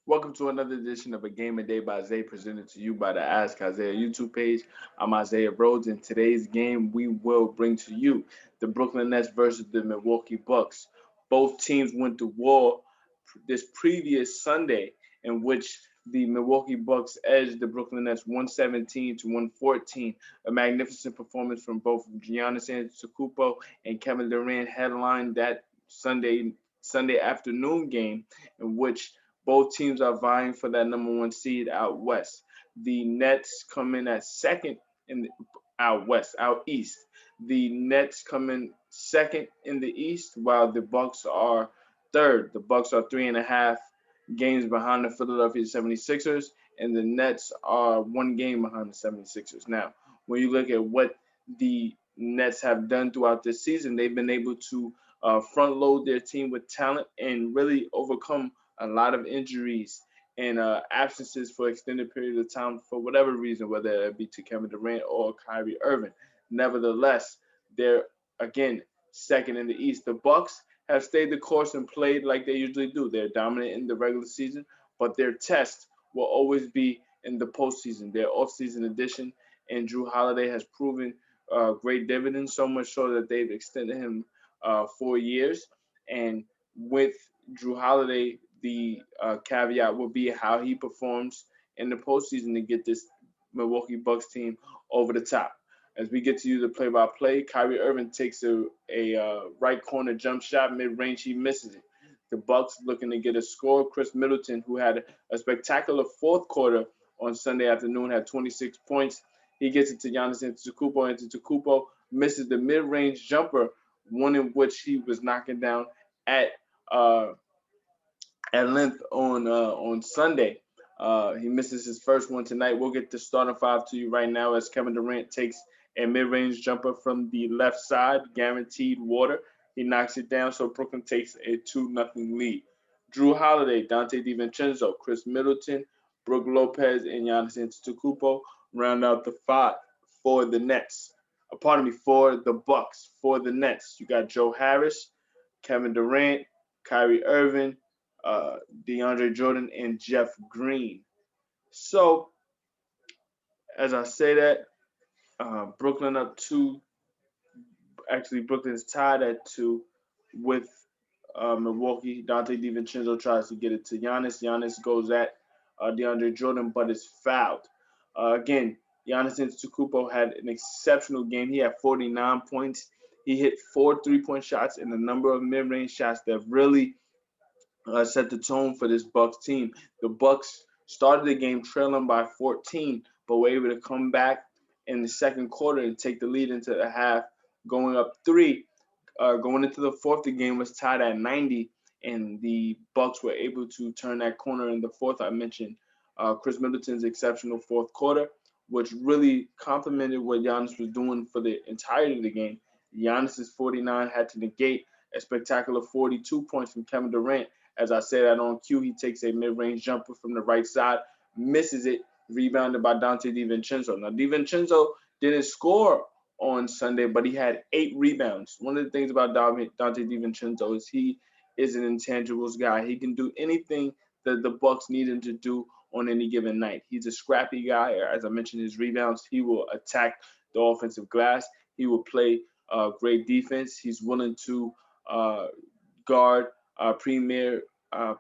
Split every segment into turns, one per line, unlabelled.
Welcome to another edition of A Game a Day by Zay, presented to you by the Ask Isaiah YouTube page. I'm Isaiah Rhodes. In today's game, we will bring to you the Brooklyn Nets versus the Milwaukee Bucks. Both teams went to war this previous Sunday, in which the Milwaukee Bucks edged the Brooklyn Nets 117 to 114. A magnificent performance from both Giannis Antetokounmpo and Kevin Durant headlined that Sunday afternoon game, in which both teams are vying for that number one seed out west. The Nets come in at second in the, out west, out east. The Nets come in second in the east, while the Bucks are third. The Bucks are 3.5 games behind the Philadelphia 76ers, and the Nets are 1 game behind the 76ers. Now, when you look at what the Nets have done throughout this season, they've been able to front load their team with talent and really overcome a lot of injuries and absences for extended periods of time for whatever reason, whether it be to Kevin Durant or Kyrie Irving. Nevertheless, they're again second in the East. The Bucks have stayed the course and played like they usually do. They're dominant in the regular season, but their test will always be in the postseason, their offseason edition. And Drew Holiday has proven great dividends, so much so that they've extended him 4 years. And with Drew Holiday, the caveat will be how he performs in the postseason to get this Milwaukee Bucks team over the top. As we get to you the play-by-play, Kyrie Irving takes a right corner jump shot mid-range. He misses it. The Bucks looking to get a score. Chris Middleton, who had a spectacular fourth quarter on Sunday afternoon, had 26 points. He gets it to Giannis Antetokounmpo. Antetokounmpo misses the mid-range jumper, one in which he was knocking down at uh, at length on Sunday. He misses his first one tonight. We'll get the starting five to you right now as Kevin Durant takes a mid-range jumper from the left side, guaranteed water. He knocks it down, so Brooklyn takes a 2-0 lead. Drew Holiday, Dante DiVincenzo, Chris Middleton, Brook Lopez, and Giannis Antetokounmpo round out the five for the Nets. Pardon me, for the Bucks. For the Nets, you got Joe Harris, Kevin Durant, Kyrie Irving, uh, DeAndre Jordan, and Jeff Green. So, as I say that, Brooklyn up two. Actually, Brooklyn is tied at two with Milwaukee. Dante DiVincenzo tries to get it to Giannis. Giannis goes at DeAndre Jordan, but is fouled. Again, Giannis Antetokounmpo had an exceptional game. He had 49 points. He hit 4 3-point shots and a number of mid-range shots that really set the tone for this Bucks team. The Bucks started the game trailing by 14, but were able to come back in the second quarter and take the lead into the half, going up three. Going into the fourth, the game was tied at 90, and the Bucks were able to turn that corner in the fourth. I mentioned Chris Middleton's exceptional fourth quarter, which really complemented what Giannis was doing for the entirety of the game. Giannis's 49 had to negate a spectacular 42 points from Kevin Durant. As I said that on cue, he takes a mid-range jumper from the right side, misses it, rebounded by Dante DiVincenzo. Now, DiVincenzo didn't score on Sunday, but he had 8 rebounds. One of the things about Dante DiVincenzo is he is an intangibles guy. He can do anything that the Bucks need him to do on any given night. He's a scrappy guy. As I mentioned, his rebounds, he will attack the offensive glass. He will play great defense. He's willing to uh, guard premier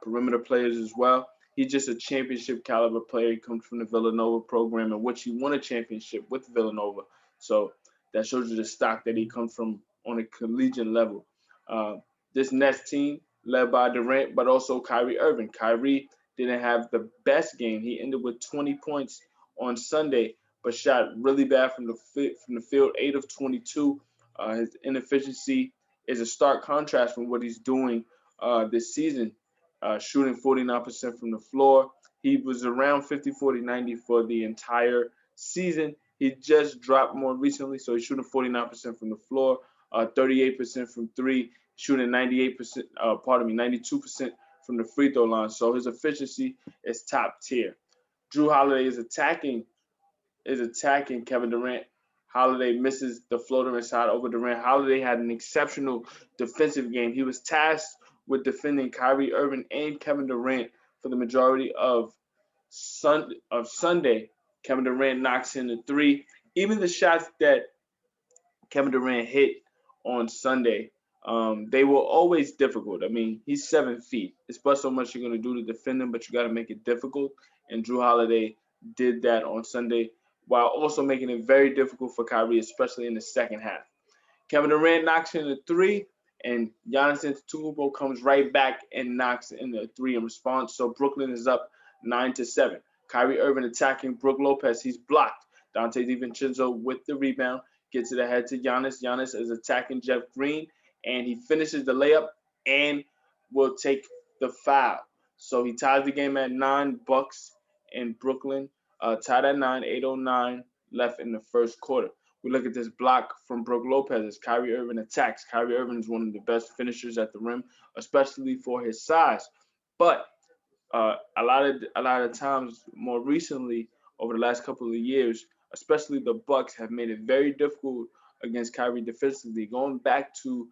perimeter players as well. He's just a championship caliber player. He comes from the Villanova program, in which he won a championship with Villanova. So that shows you the stock that he comes from on a collegiate level. Uh, this Nets team, led by Durant, but also Kyrie Irving. Kyrie didn't have the best game. He ended with 20 points on Sunday, but shot really bad from the field, 8 of 22. His inefficiency is a stark contrast from what he's doing this season, shooting 49% from the floor. He was around 50, 40, 90 for the entire season. He just dropped more recently, so he's shooting 49% from the floor, 38% from three, shooting 98%, 92% from the free throw line. So his efficiency is top tier. Drew Holiday is attacking Kevin Durant. Holiday misses the floater inside over Durant. Holiday had an exceptional defensive game. He was tasked with defending Kyrie Irving and Kevin Durant for the majority of Sunday. Kevin Durant knocks in the three. Even the shots that Kevin Durant hit on Sunday, they were always difficult. I mean, he's 7 feet. It's but so much you're gonna do to defend him, but you got to make it difficult. And Drew Holiday did that on Sunday, while also making it very difficult for Kyrie, especially in the second half. Kevin Durant knocks in the three, and Giannis Antetokounmpo comes right back and knocks in the three in response. So Brooklyn is up 9-7. Kyrie Irving attacking Brook Lopez. He's blocked. Dante DiVincenzo with the rebound gets it ahead to Giannis. Giannis is attacking Jeff Green, and he finishes the layup and will take the foul. So he ties the game at 9. Bucks and Brooklyn tied at 9. 8:09 left in the first quarter. We look at this block from Brook Lopez as Kyrie Irving attacks. Kyrie Irving is one of the best finishers at the rim, especially for his size. But a lot of times, more recently, over the last couple of years, especially the Bucks have made it very difficult against Kyrie defensively. Going back to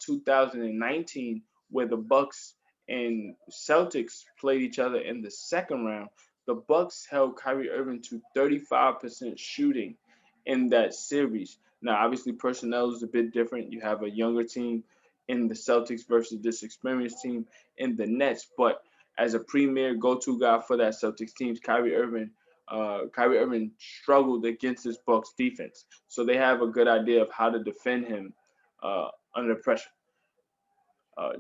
2019, where the Bucks and Celtics played each other in the second round, the Bucks held Kyrie Irving to 35% shooting in that series. Now, obviously, personnel is a bit different. You have a younger team in the Celtics versus this experienced team in the Nets, but as a premier go-to guy for that Celtics team, Kyrie Irving struggled against this Bucks defense, so they have a good idea of how to defend him under pressure.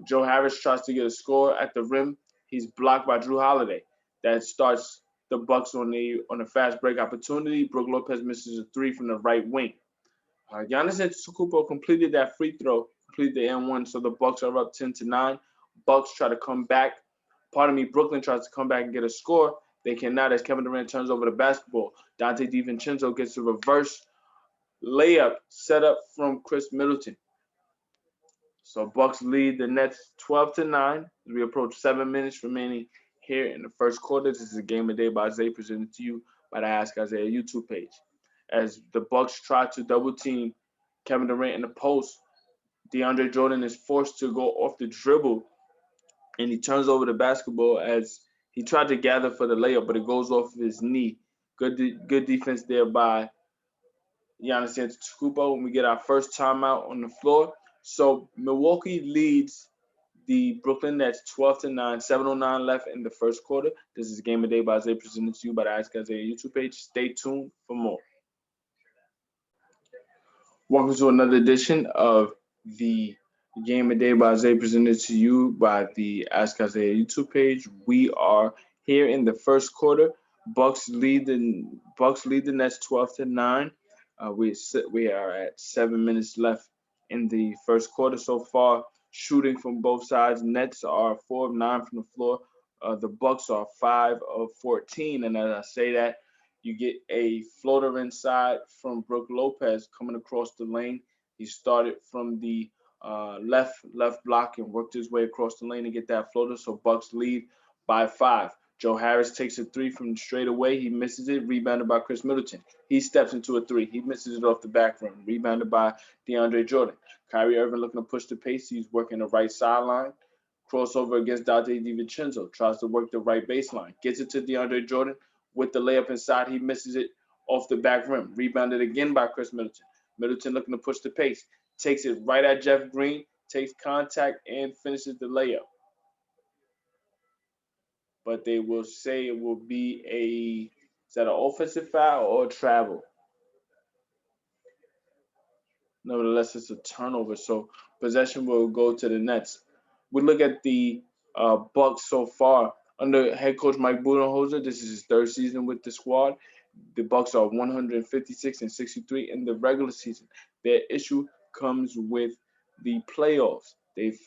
Joe Harris tries to get a score at the rim. He's blocked by Drew Holiday. That starts the Bucks on a fast break opportunity. Brook Lopez misses a three from the right wing. Giannis Antetokounmpo completed that free throw, completed the N1, so the Bucks are up 10-9. Bucks try to come back. Brooklyn tries to come back and get a score. They cannot as Kevin Durant turns over the basketball. Dante DiVincenzo gets a reverse layup set up from Chris Middleton. So Bucks lead the Nets 12-9 as we approach 7 minutes remaining here in the first quarter. This is a game of day by Zay presented to you by the Ask Isaiah YouTube page. As the Bucks try to double team Kevin Durant in the post, DeAndre Jordan is forced to go off the dribble, and he turns over the basketball as he tried to gather for the layup, but it goes off of his knee. Good defense there by Giannis Antetokounmpo. When we get our first timeout on the floor. So Milwaukee leads the Brooklyn Nets 12-9, 7:09 left in the first quarter. This is Game of Day by Isaiah presented to you by the Ask Isaiah YouTube page. Stay tuned for more. Welcome to another edition of the Game of Day by Isaiah presented to you by the Ask Isaiah YouTube page. We are here in the first quarter. Bucks lead the Nets 12-9. We are at 7 minutes left in the first quarter so far. Shooting from both sides. Nets are 4 of 9 from the floor. The Bucks are 5 of 14. And as I say that, you get a floater inside from Brook Lopez coming across the lane. He started from the left block and worked his way across the lane to get that floater. So Bucks lead by 5. Joe Harris takes a three from straight away. He misses it, rebounded by Chris Middleton. He steps into a three. He misses it off the back rim, rebounded by DeAndre Jordan. Kyrie Irving looking to push the pace. He's working the right sideline. Crossover against Dante DiVincenzo. Tries to work the right baseline. Gets it to DeAndre Jordan with the layup inside. He misses it off the back rim. Rebounded again by Chris Middleton. Middleton looking to push the pace. Takes it right at Jeff Green. Takes contact and finishes the layup. But they will say it will be is that an offensive foul or a travel? Nevertheless, it's a turnover, so possession will go to the Nets. We look at the Bucks so far. Under head coach Mike Budenholzer, this is his third season with the squad. The Bucks are 156-63 in the regular season. Their issue comes with the playoffs. They've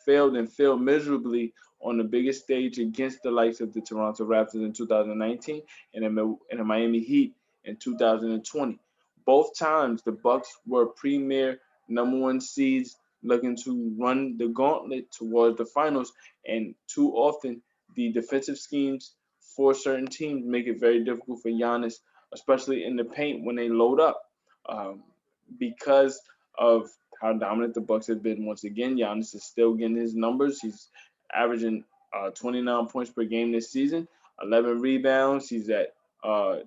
failed miserably on the biggest stage against the likes of the Toronto Raptors in 2019 and the Miami Heat in 2020. Both times the Bucks were premier #1 seeds looking to run the gauntlet towards the finals, and too often the defensive schemes for certain teams make it very difficult for Giannis, especially in the paint when they load up. Because of how dominant the Bucks have been once again, Giannis is still getting his numbers. He's averaging 29 points per game this season, 11 rebounds. He's at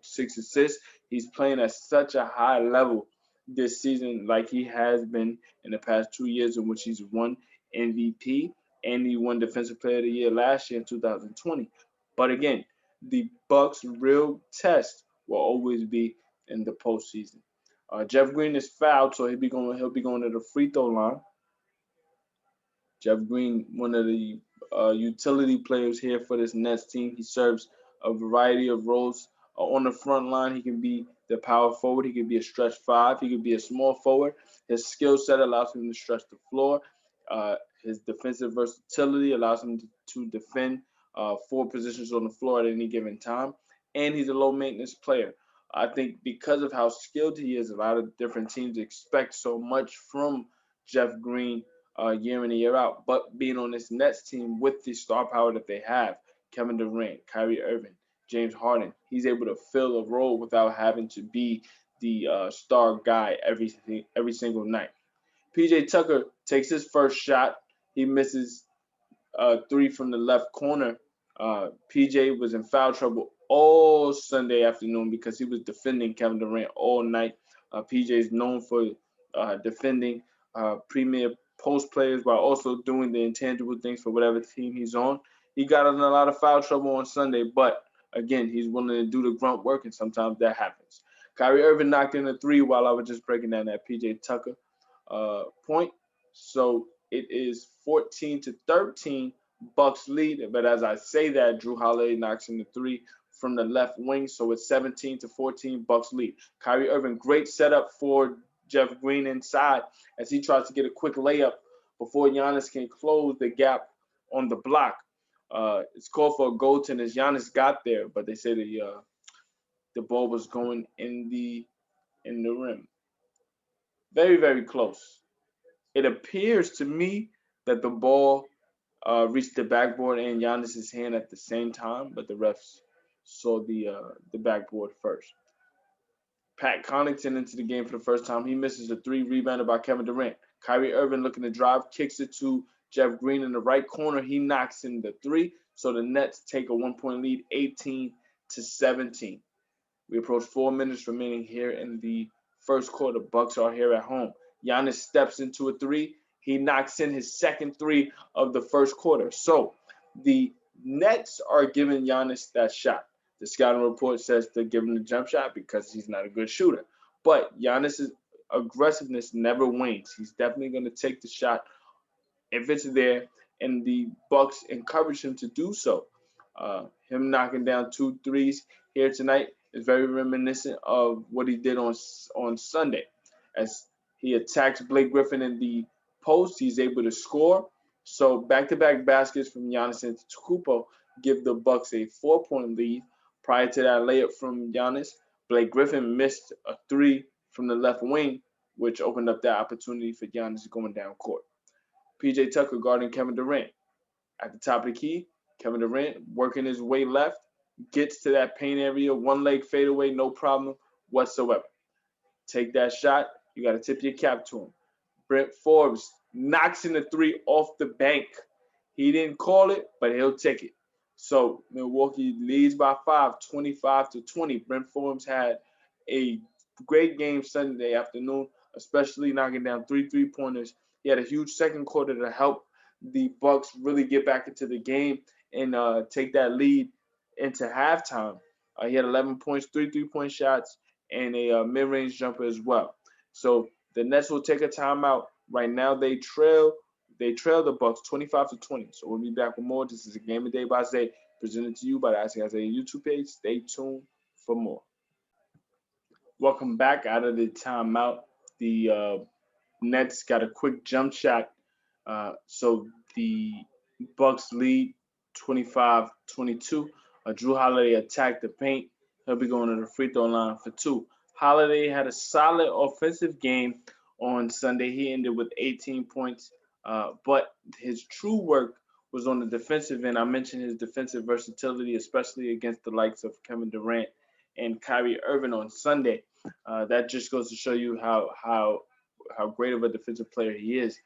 6 assists. He's playing at such a high level this season, like he has been in the past 2 years, in which he's won MVP and he won Defensive Player of the Year last year in 2020. But again, the Bucks' real test will always be in the postseason. Jeff Green is fouled, so he'll be going to the free throw line. Jeff Green, one of the utility players here for this Nets team. He serves a variety of roles. On the front line, he can be the power forward. He can be a stretch five. He can be a small forward. His skill set allows him to stretch the floor. His defensive versatility allows him to defend four positions on the floor at any given time. And he's a low maintenance player. I think because of how skilled he is, a lot of different teams expect so much from Jeff Green year in and year out. But being on this Nets team with the star power that they have, Kevin Durant, Kyrie Irving, James Harden, he's able to fill a role without having to be the star guy every single night. PJ Tucker takes his first shot. He misses three from the left corner. PJ was in foul trouble all Sunday afternoon because he was defending Kevin Durant all night. PJ is known for defending premier post players while also doing the intangible things for whatever team he's on. He got in a lot of foul trouble on Sunday, but again, he's willing to do the grunt work, and sometimes that happens. Kyrie Irving knocked in a three while I was just breaking down that PJ Tucker point. So it is 14-13 Bucks lead. But as I say that, Drew Holiday knocks in the three from the left wing. So it's 17-14 Bucks lead. Kyrie Irving, great setup for Jeff Green inside as he tries to get a quick layup before Giannis can close the gap on the block. It's called for a goaltend as Giannis got there, but they say the ball was going in the rim. Very, very close. It appears to me that the ball reached the backboard and Giannis's hand at the same time, but the refs saw the backboard first. Pat Connaughton into the game for the first time. He misses a three rebounded by Kevin Durant. Kyrie Irving looking to drive, kicks it to Jeff Green in the right corner. He knocks in the three, so the Nets take a 1-point lead, 18-17. We approach 4 minutes remaining here in the first quarter. Bucks are here at home. Giannis steps into a three. He knocks in his second three of the first quarter. So the Nets are giving Giannis that shot. The scouting report says they're giving the jump shot because he's not a good shooter. But Giannis's aggressiveness never wanes. He's definitely going to take the shot if it's there, and the Bucks encourage him to do so. Him knocking down 2 threes here tonight is very reminiscent of what he did on Sunday. As he attacks Blake Griffin in the post, he's able to score. So back-to-back baskets from Giannis Antetokounmpo give the Bucks a 4-point lead. Prior to that layup from Giannis, Blake Griffin missed a three from the left wing, which opened up that opportunity for Giannis going down court. PJ Tucker guarding Kevin Durant. At the top of the key, Kevin Durant working his way left, gets to that paint area, one leg fadeaway, no problem whatsoever. Take that shot, you got to tip your cap to him. Brent Forbes knocks in the three off the bank. He didn't call it, but he'll take it. So Milwaukee leads by 5, 25-20. Brent Forbes had a great game Sunday afternoon, especially knocking down 3 3-pointers. He had a huge second quarter to help the Bucks really get back into the game and take that lead into halftime. He had 11 points, 3 3-point shots, and a mid-range jumper as well. So the Nets will take a timeout. Right now they trail the Bucks 25-20. So we'll be back with more. This is a Game of Day by Zay, presented to you by the Asking Isaiah YouTube page. Stay tuned for more. Welcome back out of the timeout. The Nets got a quick jump shot. So the Bucks lead 25-22. Drew Holiday attacked the paint. He'll be going to the free throw line for 2. Holiday had a solid offensive game on Sunday. He ended with 18 points. But his true work was on the defensive end. I mentioned his defensive versatility, especially against the likes of Kevin Durant and Kyrie Irving on Sunday. That just goes to show you how great of a defensive player he is.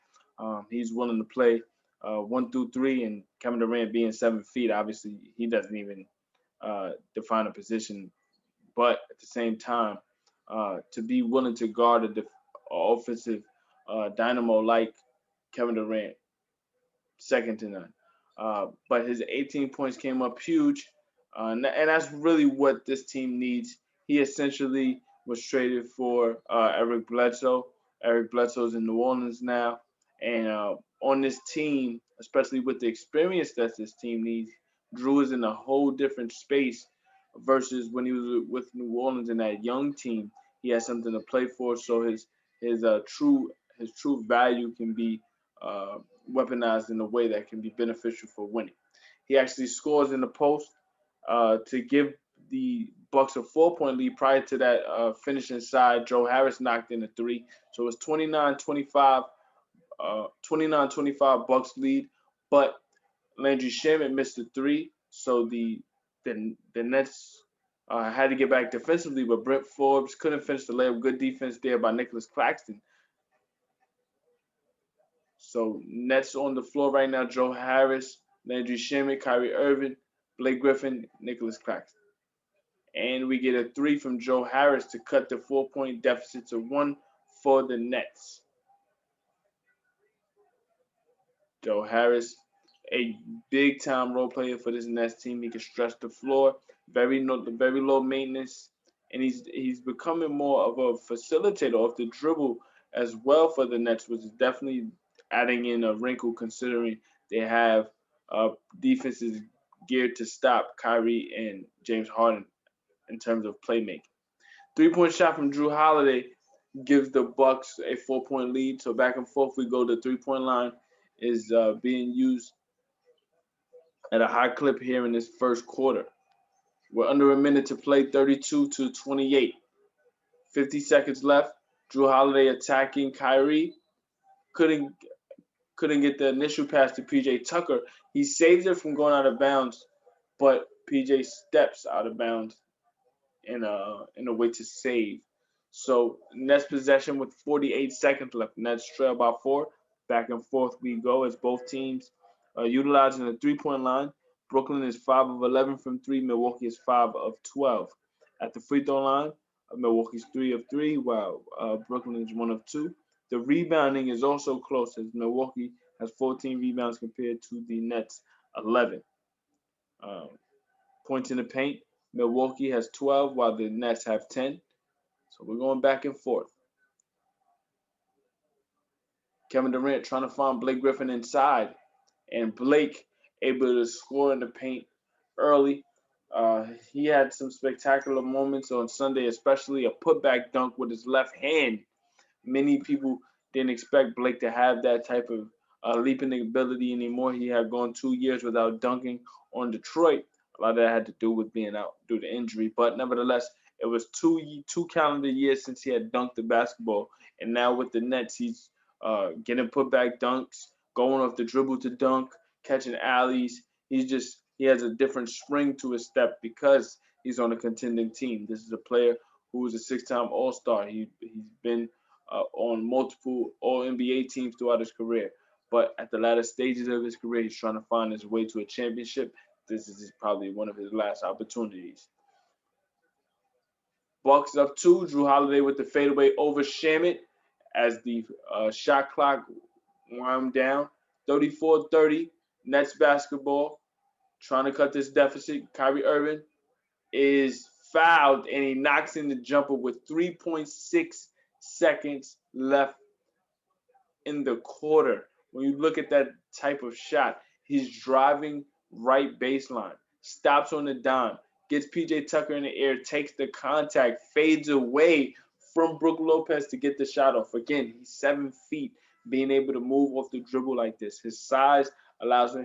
He's willing to play 1 through 3, and Kevin Durant being 7 feet, obviously he doesn't even define a position. But at the same time, to be willing to guard a offensive dynamo like Kevin Durant, second to none. But his 18 points came up huge, and that's really what this team needs. He essentially was traded for Eric Bledsoe. Eric Bledsoe's in New Orleans now, and on this team, especially with the experience that this team needs, Drew is in a whole different space versus when he was with New Orleans in that young team. He has something to play for, so his true value can be uh, weaponized in a way that can be beneficial for winning. He actually scores in the post to give the Bucks a 4-point lead. Prior to that finish inside, Joe Harris knocked in a three. So it was 29-25, 29-25 Bucks lead. But Landry Shamet missed a three, so the Nets had to get back defensively. But Brent Forbes couldn't finish the layup. Good defense there by Nicholas Claxton. So Nets on the floor right now: Joe Harris, Landry Shamet, Kyrie Irving, Blake Griffin, Nicholas Claxton. And we get a three from Joe Harris to cut the 4-point deficit to one for the Nets. Joe Harris, a big time role player for this Nets team. He can stretch the floor, very low maintenance, and he's becoming more of a facilitator off the dribble as well for the Nets, which is definitely adding in a wrinkle considering they have defenses geared to stop Kyrie and James Harden in terms of playmaking. 3-point shot from Drew Holiday gives the Bucks a 4-point lead. So back and forth we go. The 3-point line is being used at a high clip here in this first quarter. We're under a minute to play, 32-28. 50 seconds left. Drew Holiday attacking Kyrie. Couldn't get the initial pass to PJ Tucker. He saves it from going out of bounds, but PJ steps out of bounds in a way to save. So Nets possession with 48 seconds left. Nets trail by 4. Back and forth we go as both teams utilizing the 3-point line. Brooklyn is 5 of 11 from 3. Milwaukee is 5 of 12. At the free throw line, Milwaukee's 3 of 3, while Brooklyn is 1 of 2. The rebounding is also close as Milwaukee has 14 rebounds compared to the Nets 11. Um, Points in the paint, Milwaukee has 12 while the Nets have 10. So we're going back and forth. Kevin Durant trying to find Blake Griffin inside, and Blake able to score in the paint early. He had some spectacular moments on Sunday, especially a putback dunk with his left hand. Many people didn't expect Blake to have that type of leaping ability anymore. He had gone 2 years without dunking on Detroit. A lot of that had to do with being out due to injury, but nevertheless, it was two calendar years since he had dunked the basketball, and now with the Nets, he's getting put back dunks, going off the dribble to dunk, catching alleys. He has a different spring to his step because he's on a contending team. This is a player who is a 6-time All-Star. He's been on multiple All NBA teams throughout his career, but at the latter stages of his career, he's trying to find his way to a championship. This is probably one of his last opportunities. Bucks up 2. Drew Holiday with the fadeaway over Shamit as the shot clock wound down. 34-30. Nets basketball. Trying to cut this deficit. Kyrie Irving is fouled and he knocks in the jumper with 3.6 seconds left in the quarter. When you look at that type of shot, he's driving right baseline, stops on the dime, gets PJ Tucker in the air, takes the contact, fades away from Brook Lopez to get the shot off. Again, he's 7 feet, being able to move off the dribble like this. His size allows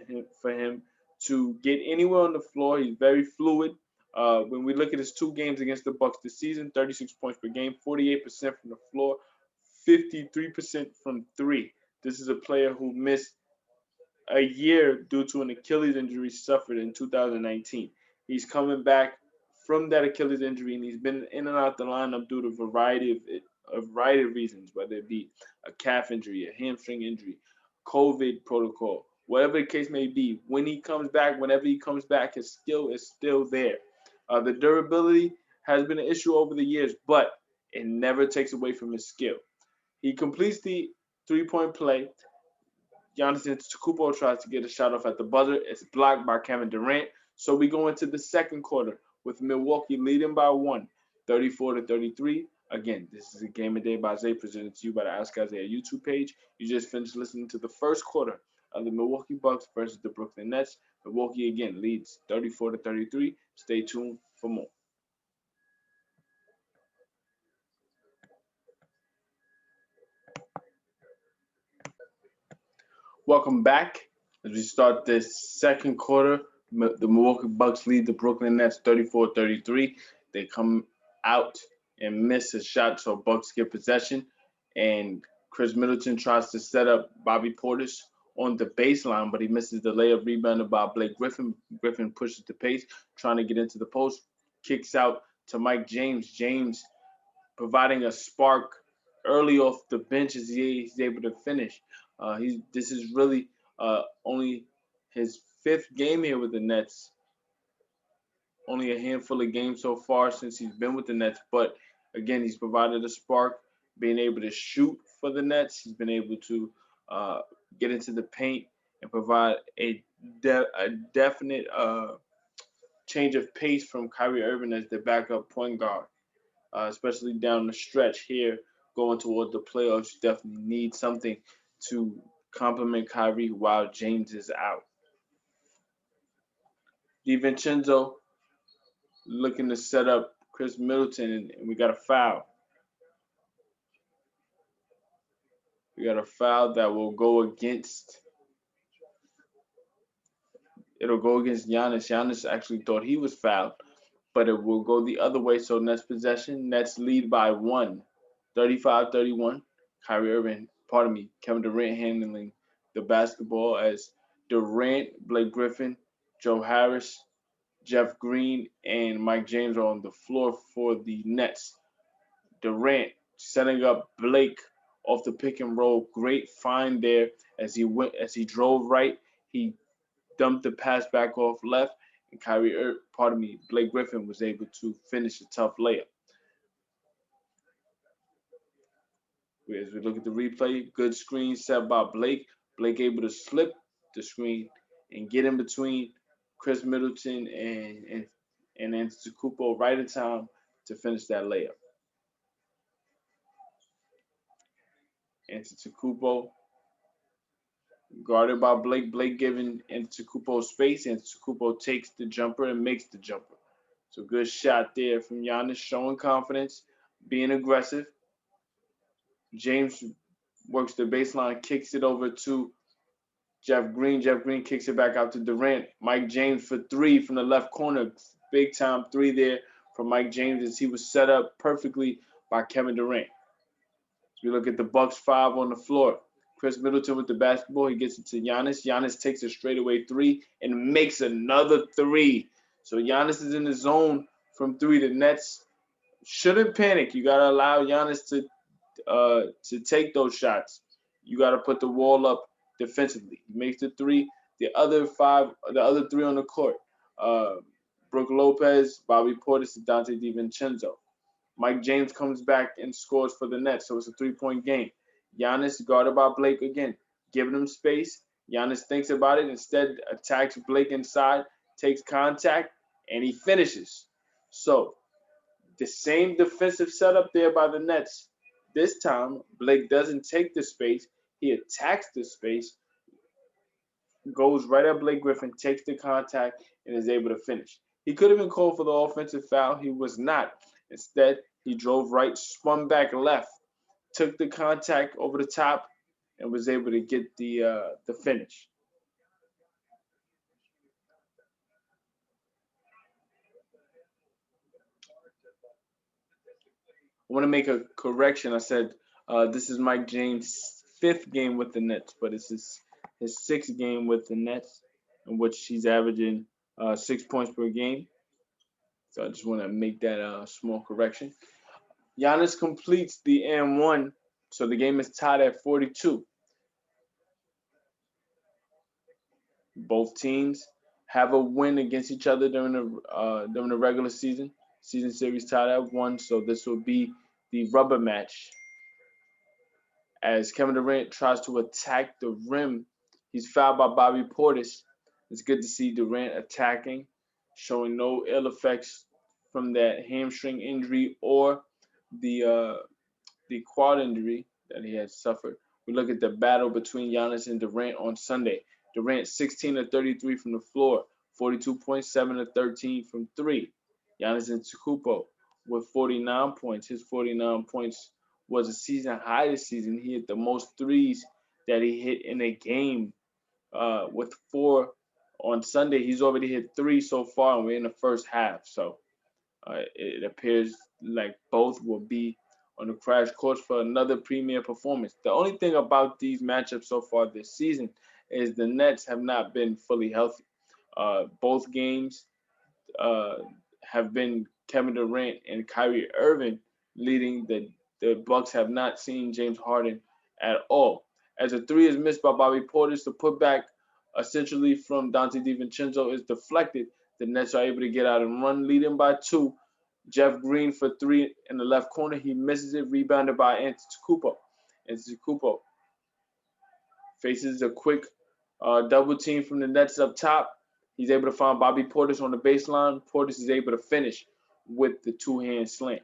for him to get anywhere on the floor. He's very fluid. When we look at his 2 games against the Bucks this season, 36 points per game, 48% from the floor, 53% from 3. This is a player who missed a year due to an Achilles injury suffered in 2019. He's coming back from that Achilles injury, and he's been in and out the lineup due to a variety of reasons, whether it be a calf injury, a hamstring injury, COVID protocol, whatever the case may be. When he comes back, whenever he comes back, his skill is still there. The durability has been an issue over the years, but it never takes away from his skill. He completes the three-point play. Giannis Antetokounmpo tries to get a shot off at the buzzer. It's blocked by Kevin Durant. So we go into the second quarter with Milwaukee leading by 1, 34-33. Again, this is a Game of Day by Zay, presented to you by the Ask Isaiah YouTube page. You just finished listening to the first quarter of the Milwaukee Bucks versus the Brooklyn Nets. Milwaukee again leads 34-33. Stay tuned for more. Welcome back. As we start this second quarter, the Milwaukee Bucks lead the Brooklyn Nets 34-33. They come out and miss a shot, so Bucks get possession. And Chris Middleton tries to set up Bobby Portis on the baseline, but he misses the layup, rebounded by Blake Griffin. Griffin pushes the pace, trying to get into the post, kicks out to Mike James. James providing a spark early off the bench as he's able to finish. This is really only his fifth game here with the Nets. Only a handful of games so far since he's been with the Nets, but again, he's provided a spark, being able to shoot for the Nets. He's been able to get into the paint and provide a definite change of pace from Kyrie Irving as the backup point guard, especially down the stretch here going towards the playoffs. You definitely need something to complement Kyrie while James is out. DiVincenzo looking to set up Chris Middleton, and we got a foul. We got a foul that will go against. It'll go against Giannis. Giannis actually thought he was fouled, but it will go the other way. So Nets possession. Nets lead by 1, 35-31. Kyrie Irving, Kevin Durant handling the basketball as Durant, Blake Griffin, Joe Harris, Jeff Green, and Mike James are on the floor for the Nets. Durant setting up Blake off the pick and roll. Great find there as he drove right. He dumped the pass back off left, and Blake Griffin was able to finish a tough layup. As we look at the replay, good screen set by Blake. Blake able to slip the screen and get in between Chris Middleton and Antetokounmpo right in time to finish that layup. Antetokounmpo guarded by Blake. Blake giving Antetokounmpo space. Antetokounmpo takes the jumper and makes the jumper. So good shot there from Giannis, showing confidence, being aggressive. James works the baseline, kicks it over to Jeff Green. Jeff Green kicks it back out to Durant. Mike James for 3 from the left corner. Big time 3 there from Mike James as he was set up perfectly by Kevin Durant. As we look at the Bucks 5 on the floor. Chris Middleton with the basketball. He gets it to Giannis. Giannis takes a straightaway 3 and makes another 3. So Giannis is in the zone from 3. The Nets shouldn't panic. You got to allow Giannis to take those shots. You got to put the wall up defensively. He makes the 3. The other 3 on the court. Brook Lopez, Bobby Portis, and Dante DiVincenzo. Mike James comes back and scores for the Nets, so it's a 3-point game. Giannis guarded by Blake again, giving him space. Giannis thinks about it, instead attacks Blake inside, takes contact, and he finishes. So the same defensive setup there by the Nets. This time, Blake doesn't take the space. He attacks the space, goes right at Blake Griffin, takes the contact, and is able to finish. He could have been called for the offensive foul. He was not. Instead, he drove right, spun back left, took the contact over the top, and was able to get the finish. I want to make a correction. I said this is Mike James' 5th game with the Nets, but it's his 6th game with the Nets, in which he's averaging 6 points per game. So I just want to make that small correction. Giannis completes the and-1, so the game is tied at 42. Both teams have a win against each other during the regular season series tied at 1. So this will be the rubber match as Kevin Durant tries to attack the rim. He's fouled by Bobby Portis. It's good to see Durant attacking, showing no ill effects from that hamstring injury or the uh, the quad injury that he had suffered. We look at the battle between Giannis and Durant on Sunday. Durant 16 of 33 from the floor, 42.7 of 13 from three. Giannis Antetokounmpo with 49 points. His 49 points was a season high this season. He hit the most threes that he hit in a game with 4 on Sunday. He's already hit 3 so far, and we're in the first half. So it appears like both will be on the crash course for another premier performance. The only thing about these matchups so far this season is the Nets have not been fully healthy. Both games uh, have been Kevin Durant and Kyrie Irving leading. The Bucks have not seen James Harden at all. As a three is missed by Bobby Portis, the putback essentially from Dante DiVincenzo is deflected. The Nets are able to get out and run, leading by 2. Jeff Green for 3 in the left corner. He misses it, rebounded by Antetokounmpo. Antetokounmpo faces a quick double team from the Nets up top. He's able to find Bobby Portis on the baseline. Portis is able to finish with the two-hand slam.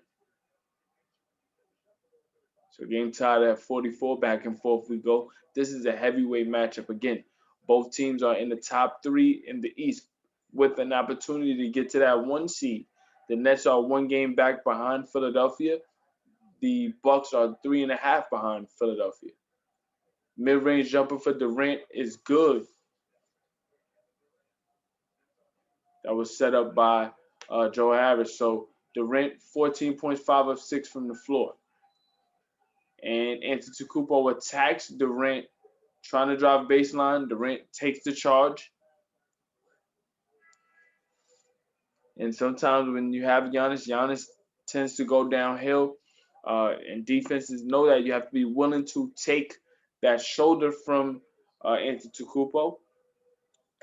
So game tied at 44, back and forth we go. This is a heavyweight matchup again. Both teams are in the top 3 in the East with an opportunity to get to that 1 seed. The Nets are 1 game back behind Philadelphia. The Bucks are 3.5 behind Philadelphia. Mid-range jumper for Durant is good. That was set up by Joe Harris. So Durant 14.5 of 6 from the floor. And Antetokounmpo attacks Durant, trying to drive baseline. Durant takes the charge. And sometimes when you have Giannis tends to go downhill. And defenses know that you have to be willing to take that shoulder from Antetokounmpo.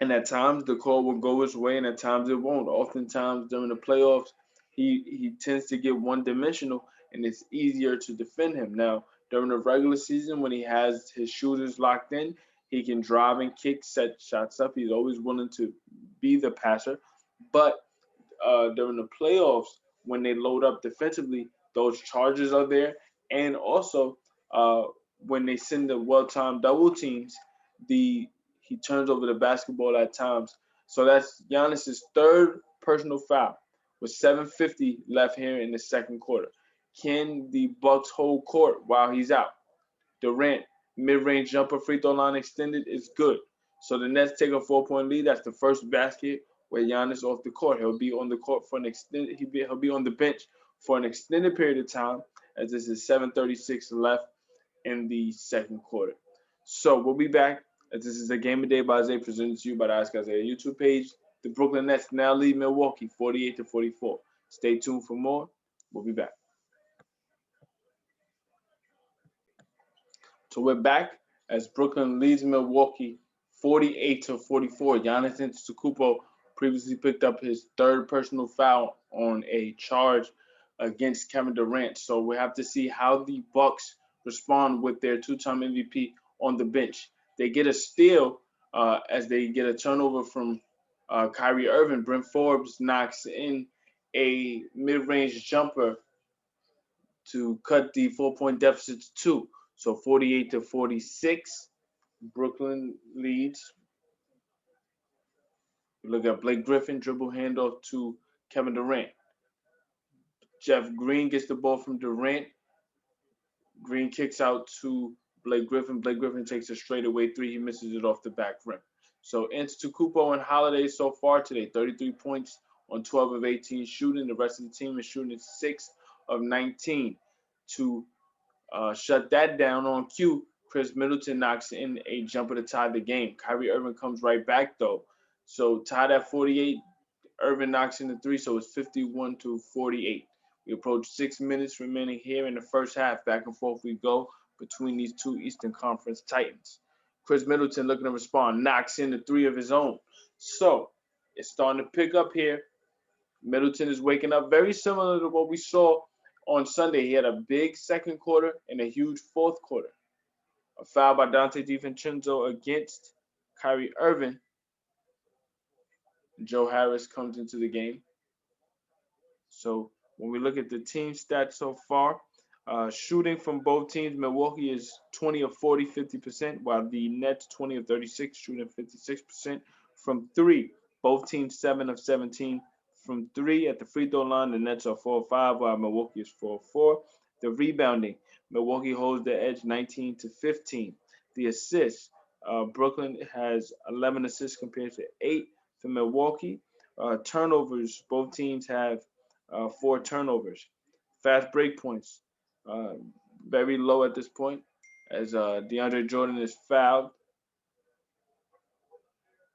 And at times the call will go his way, and at times it won't. Oftentimes during the playoffs, he tends to get one-dimensional, and it's easier to defend him. Now during the regular season, when he has his shooters locked in, he can drive and kick, set shots up. He's always willing to be the passer. But during the playoffs, when they load up defensively, those charges are there, and also when they send the well-timed double teams, he turns over the basketball at times. So that's Giannis's 3rd personal foul with 7:50 left here in the second quarter. Can the Bucks hold court while he's out? Durant, mid-range jumper, free throw line extended is good. So the Nets take a 4-point lead. That's the first basket where Giannis off the court. He'll be on the court for an extended. He'll be on the bench for an extended period of time, as this is 7:36 left in the second quarter. So we'll be back, as this is a game of day by Isaiah, presented to you by the Ask Isaiah YouTube page. The Brooklyn Nets now lead Milwaukee 48-44. Stay tuned for more. We'll be back. So we're back as Brooklyn leads Milwaukee 48-44. Giannis Antetokounmpo previously picked up his 3rd personal foul on a charge against Kevin Durant. So we have to see how the Bucks respond with their 2-time MVP on the bench. They get a steal as they get a turnover from Kyrie Irving. Brent Forbes knocks in a mid-range jumper to cut the 4-point deficit to 2. So 48-46, Brooklyn leads. We look at Blake Griffin, dribble handoff to Kevin Durant. Jeff Green gets the ball from Durant. Green kicks out to Blake Griffin. Blake Griffin takes a straightaway 3. He misses it off the back rim. So Antetokounmpo and Holiday so far today, 33 points on 12 of 18 shooting. The rest of the team is shooting 6 of 19. To shut that down on cue, Chris Middleton knocks in a jumper to tie the game. Kyrie Irving comes right back though. So tied at 48, Irving knocks in the 3, so it's 51-48. We approach 6 minutes remaining here in the first half. Back and forth we go between these two Eastern Conference Titans. Chris Middleton looking to respond, knocks in the three of his own. So it's starting to pick up here. Middleton is waking up, very similar to what we saw on Sunday. He had a big second quarter and a huge fourth quarter. A foul by Dante DiVincenzo against Kyrie Irving. Joe Harris comes into the game. So when we look at the team stats so far, shooting from both teams, Milwaukee is 20 of 40, 50%, while the Nets 20 of 36, shooting 56% from three. Both teams 7 of 17 from three at the free throw line. The Nets are 4 of 5, while Milwaukee is 4 of 4. The rebounding, Milwaukee holds the edge 19 to 15. The assists, Brooklyn has 11 assists compared to 8 for Milwaukee. Turnovers, both teams have 4 turnovers. Fast break points, uh, very low at this point, as DeAndre Jordan is fouled.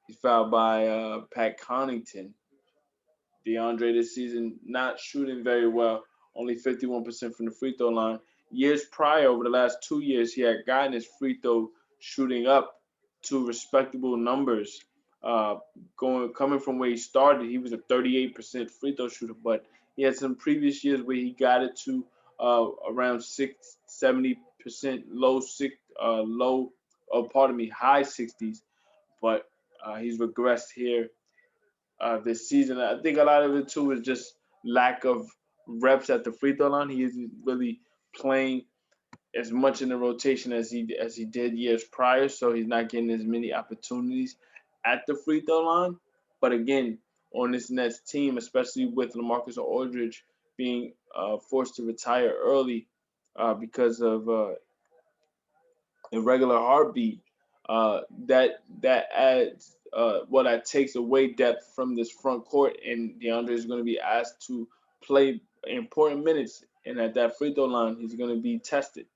He's fouled by Pat Connaughton. DeAndre this season not shooting very well, only 51% from the free throw line. Years prior, over the last 2 years, he had gotten his free throw shooting up to respectable numbers. Coming from where he started, he was a 38% free throw shooter, but he had some previous years where he got it to around 70%, high 60s. But he's regressed here this season. I think a lot of it too is just lack of reps at the free throw line. He isn't really playing as much in the rotation as he did years prior, so he's not getting as many opportunities at the free throw line. But again, on this Nets team, especially with LaMarcus Aldridge being forced to retire early because of irregular heartbeat, that adds that takes away depth from this front court, and DeAndre is going to be asked to play important minutes, and at that free throw line, he's going to be tested.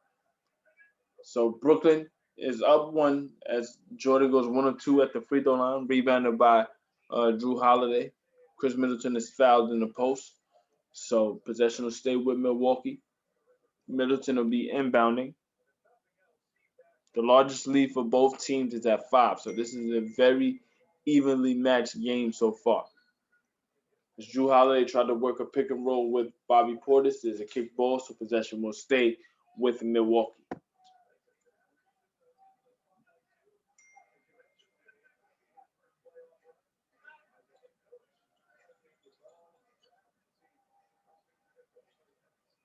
So Brooklyn is up one as Jordan goes 1 of 2 at the free throw line, rebounded by Drew Holiday. Chris Middleton is fouled in the post, so possession will stay with Milwaukee. Middleton will be inbounding. The largest lead for both teams is at 5, so this is a very evenly matched game so far. As Drew Holiday tried to work a pick and roll with Bobby Portis, there's a kick ball, so possession will stay with Milwaukee.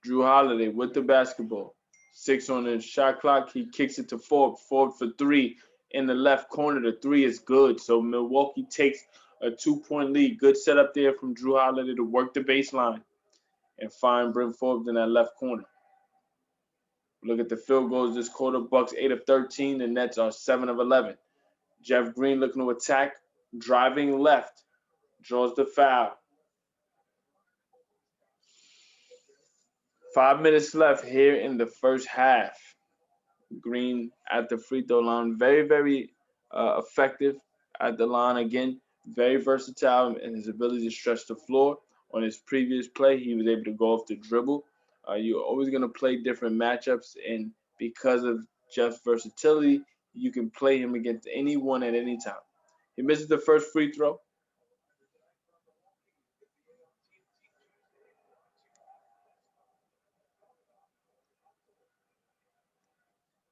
Drew Holiday with the basketball. 6 on the shot clock. He kicks it to Ford. Ford for 3 in the left corner. The 3 is good. So Milwaukee takes a 2-point lead. Good setup there from Drew Holiday to work the baseline and find Bryn Forbes in that left corner. Look at the field goals this quarter. Bucks 8 of 13. The Nets are 7 of 11. Jeff Green looking to attack. Driving left. Draws the foul. 5 minutes left here in the first half. Green at the free throw line, very, very effective at the line again, very versatile in his ability to stretch the floor. On his previous play, he was able to go off the dribble. You're always going to play different matchups, and because of Jeff's versatility, you can play him against anyone at any time. He misses the first free throw.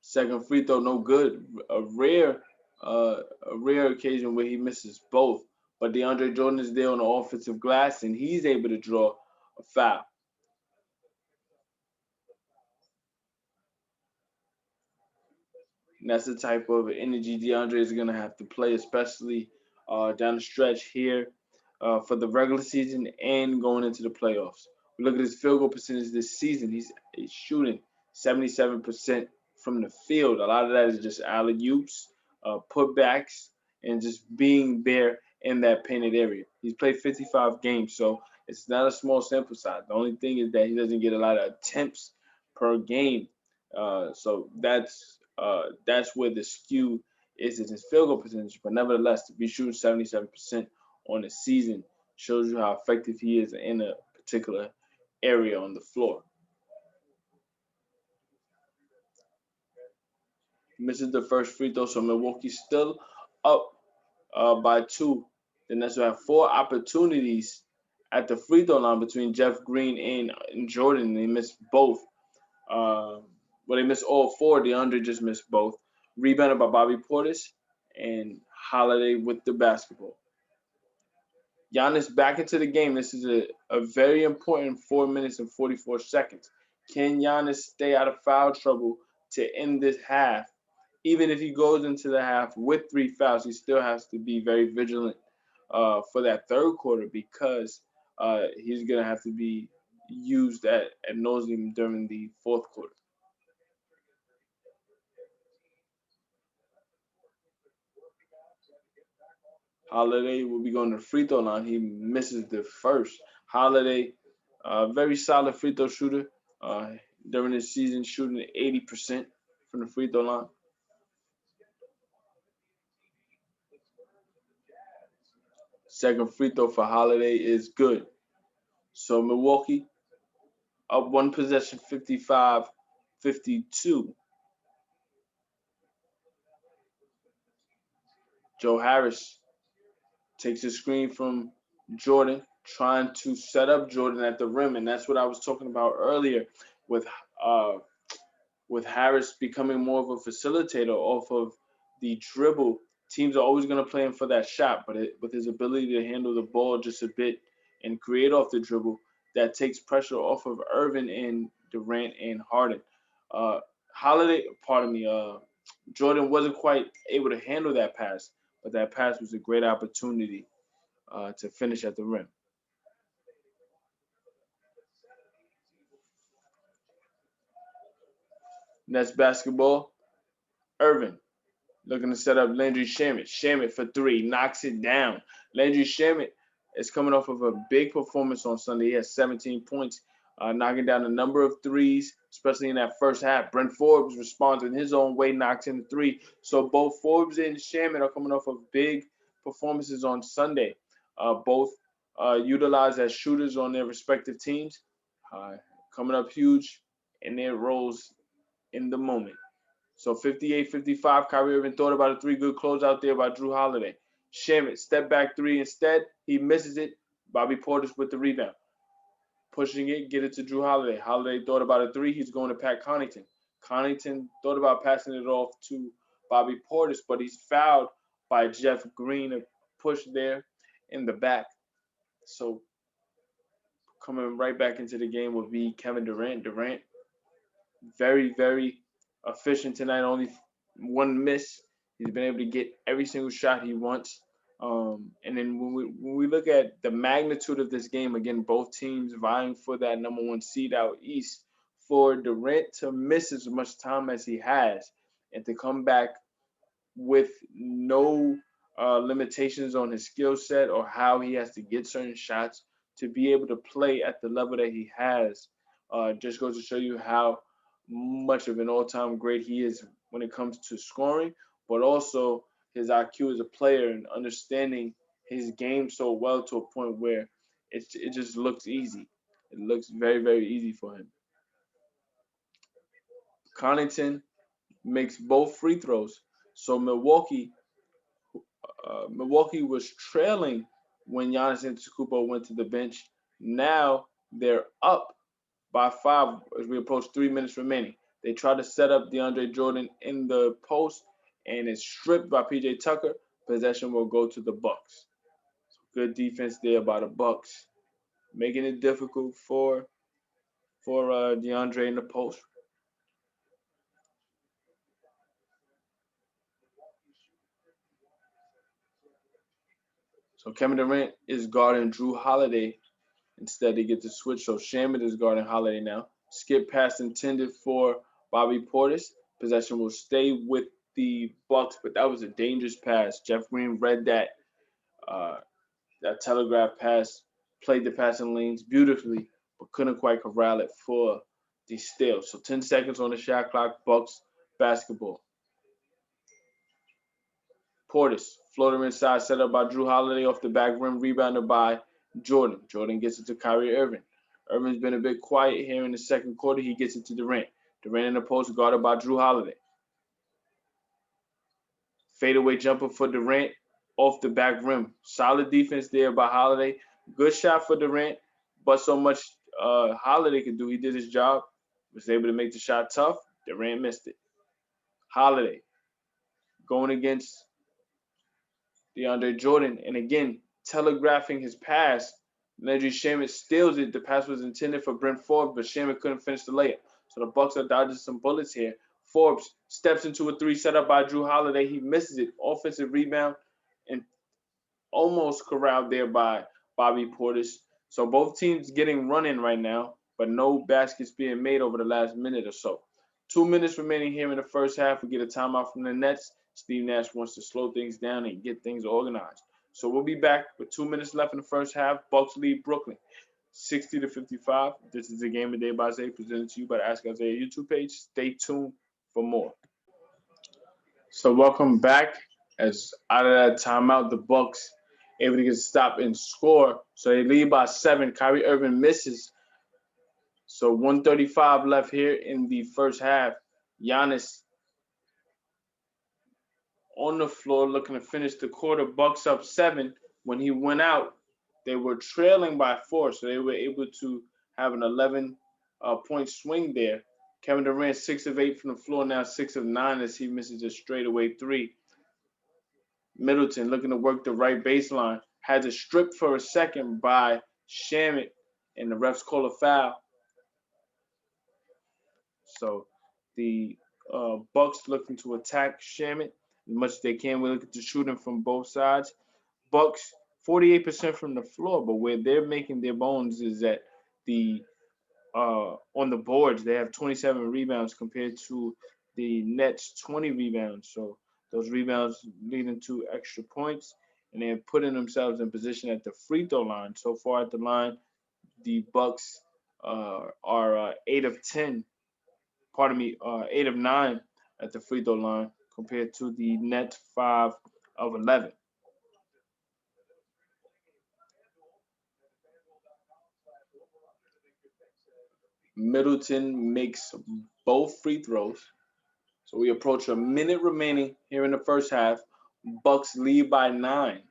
Second free throw, no good. A rare occasion where he misses both. But DeAndre Jordan is there on the offensive glass, and he's able to draw a foul. And that's the type of energy DeAndre is going to have to play, especially down the stretch here for the regular season and going into the playoffs. We look at his field goal percentage this season. He's shooting 77% from the field. A lot of that is just alley-oops, putbacks, and just being there in that painted area. He's played 55 games, so it's not a small sample size. The only thing is that he doesn't get a lot of attempts per game. So that's where the skew is in his field goal percentage. But nevertheless, to be shooting 77% on the season shows you how effective he is in a particular area on the floor. Misses the first free throw, so Milwaukee's still up by 2. The Nets will have 4 opportunities at the free throw line between Jeff Green and Jordan. They missed both. Well, they missed all 4. DeAndre just missed both. Rebounded by Bobby Portis and Holiday with the basketball. Giannis back into the game. This is a very important 4 minutes and 44 seconds. Can Giannis stay out of foul trouble to end this half? Even if he goes into the half with 3 fouls, he still has to be very vigilant for that third quarter because he's going to have to be used at nauseum during the fourth quarter. Holiday will be going to the free throw line. He misses the first. Holiday, very solid free throw shooter. During the season, shooting at 80% from the free throw line. Second free throw for Holiday is good. So Milwaukee up 1 possession, 55-52. Joe Harris takes a screen from Jordan, trying to set up Jordan at the rim, and that's what I was talking about earlier with uh, with Harris becoming more of a facilitator off of the dribble. Teams are always going to play him for that shot, but with his ability to handle the ball just a bit and create off the dribble, that takes pressure off of Irvin and Durant and Harden. Uh, Jordan wasn't quite able to handle that pass, but that pass was a great opportunity to finish at the rim. Next basketball, Irvin looking to set up Landry Shamet. Shamet for 3, knocks it down. Landry Shamet is coming off of a big performance on Sunday. He has 17 points, knocking down a number of threes, especially in that first half. Brent Forbes responds in his own way, knocks in the 3. So both Forbes and Shamet are coming off of big performances on Sunday. Both utilized as shooters on their respective teams, coming up huge in their roles in the moment. So 58-55, Kyrie Irving thought about a 3, good close out there by Drew Holiday. Shamet, step back 3 instead. He misses it. Bobby Portis with the rebound. Pushing it, get it to Drew Holiday. Holiday thought about a 3. He's going to Pat Connaughton. Connaughton thought about passing it off to Bobby Portis, but he's fouled by Jeff Green. A push there in the back. So coming right back into the game will be Kevin Durant. Durant, very, very efficient tonight. Only 1 miss. He's been able to get every single shot he wants. And then when we look at the magnitude of this game, again, both teams vying for that number 1 seed out east, for Durant to miss as much time as he has and to come back with no limitations on his skill set or how he has to get certain shots to be able to play at the level that he has, just goes to show you how much of an all-time great he is when it comes to scoring, but also his IQ as a player and understanding his game so well to a point where it just looks easy. It looks very, very easy for him. Connaughton makes both free throws. So Milwaukee was trailing when Giannis Antetokounmpo went to the bench. Now they're up by 5 as we approach 3 minutes remaining. They try to set up DeAndre Jordan in the post, and it's stripped by PJ Tucker. Possession will go to the Bucks. So good defense there by the Bucks, making it difficult for DeAndre in the post. So Kevin Durant is guarding Drew Holiday. Instead, they get to switch. So Shamet is guarding Holiday now. Skip pass intended for Bobby Portis. Possession will stay with the Bucks, but that was a dangerous pass. Jeff Green read uh, that telegraph pass, played the passing lanes beautifully, but couldn't quite corral it for the steal. So 10 seconds on the shot clock. Bucks basketball. Portis, floater inside, set up by Drew Holiday off the back rim, rebounded by Jordan. Jordan gets it to Kyrie Irving. Irving's been a bit quiet here in the second quarter. He gets it to Durant. Durant in the post, guarded by Drew Holiday. Fadeaway jumper for Durant off the back rim. Solid defense there by Holiday. Good shot for Durant, but so much Holiday could do. He did his job. Was able to make the shot tough. Durant missed it. Holiday going against DeAndre Jordan, and again telegraphing his pass. Landry Shamet steals it. The pass was intended for Brent Forbes, but Shamet couldn't finish the layup. So the Bucks are dodging some bullets here. Forbes steps into a three set up by Drew Holiday. He misses it. Offensive rebound and almost corralled there by Bobby Portis. So both teams getting running right now, but no baskets being made over the last minute or so. 2 minutes remaining here in the first half. We get a timeout from the Nets. Steve Nash wants to slow things down and get things organized. So we'll be back with 2 minutes left in the first half. Bucks lead Brooklyn 60-55. This is the Game of the Day by Zay, presented to you by the Ask Isaiah YouTube page. Stay tuned for more. So welcome back. As out of that timeout, the Bucks able to get a stop and score. So they lead by 7. Kyrie Irving misses. So 135 left here in the first half. Giannis on the floor looking to finish the quarter. Bucks up 7. When he went out, they were trailing by 4, so they were able to have an 11-point swing there. Kevin Durant 6 of 8 from the floor, now 6 of 9 as he misses a straightaway 3. Middleton looking to work the right baseline, has a strip for a second by Shamet, and the refs call a foul. So the Bucks looking to attack Shamet as much as they can. We look at the shooting from both sides. Bucks 48% from the floor, but where they're making their bones is that the on the boards they have 27 rebounds compared to the Nets 20 rebounds. So those rebounds leading to extra points, and they're putting themselves in position at the free throw line. So far at the line, the Bucks are 8 of 10. Pardon me, 8 of 9 at the free throw line compared to the Nets 5 of 11. Middleton makes both free throws. So we approach a minute remaining here in the first half. Bucks lead by 9.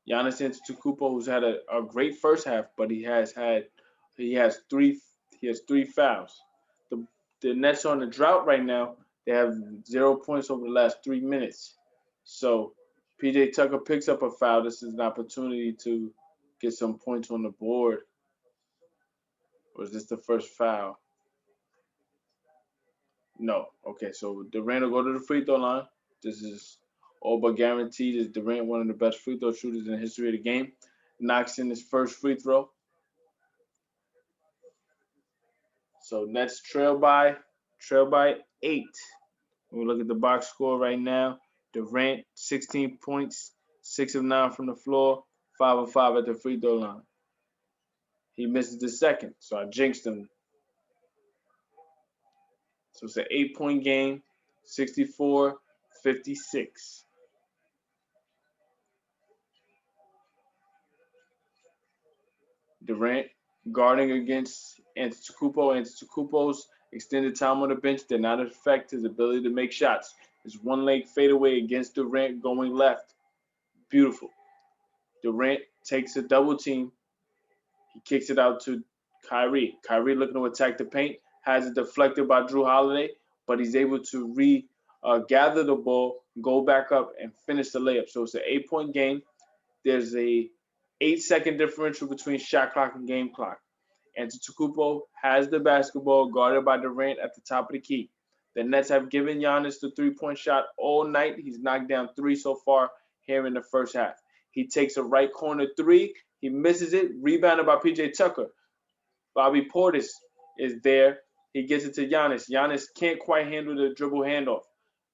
Giannis Antetokounmpo, who's had a great first half, but he has three fouls. The Nets are on the drought right now. They have 0 points over the last 3 minutes. So PJ Tucker picks up a foul. This is an opportunity to get some points on the board. Or is this the first foul? No. Okay, so Durant will go to the free throw line. This is all but guaranteed. Is Durant one of the best free throw shooters in the history of the game? Knocks in his first free throw. So Nets trail by 8. When we look at the box score right now, Durant 16 points, 6 of 9 from the floor, 5 of 5 at the free throw line. He misses the second, so I jinxed him. So it's an 8-point game, 64-56. Durant guarding against Antetokounmpo. Antetokounmpo's extended time on the bench did not affect his ability to make shots. His one leg fadeaway against Durant going left. Beautiful. Durant takes a double team. He kicks it out to Kyrie. Kyrie looking to attack the paint. Has it deflected by Drew Holiday, but he's able to gather the ball, go back up, and finish the layup. So it's an 8-point game. There's a 8-second differential between shot clock and game clock. Antetokounmpo has the basketball guarded by Durant at the top of the key. The Nets have given Giannis the three-point shot all night. He's knocked down 3 so far here in the first half. He takes a right corner 3. He misses it. Rebounded by PJ Tucker. Bobby Portis is there. He gets it to Giannis. Giannis can't quite handle the dribble handoff.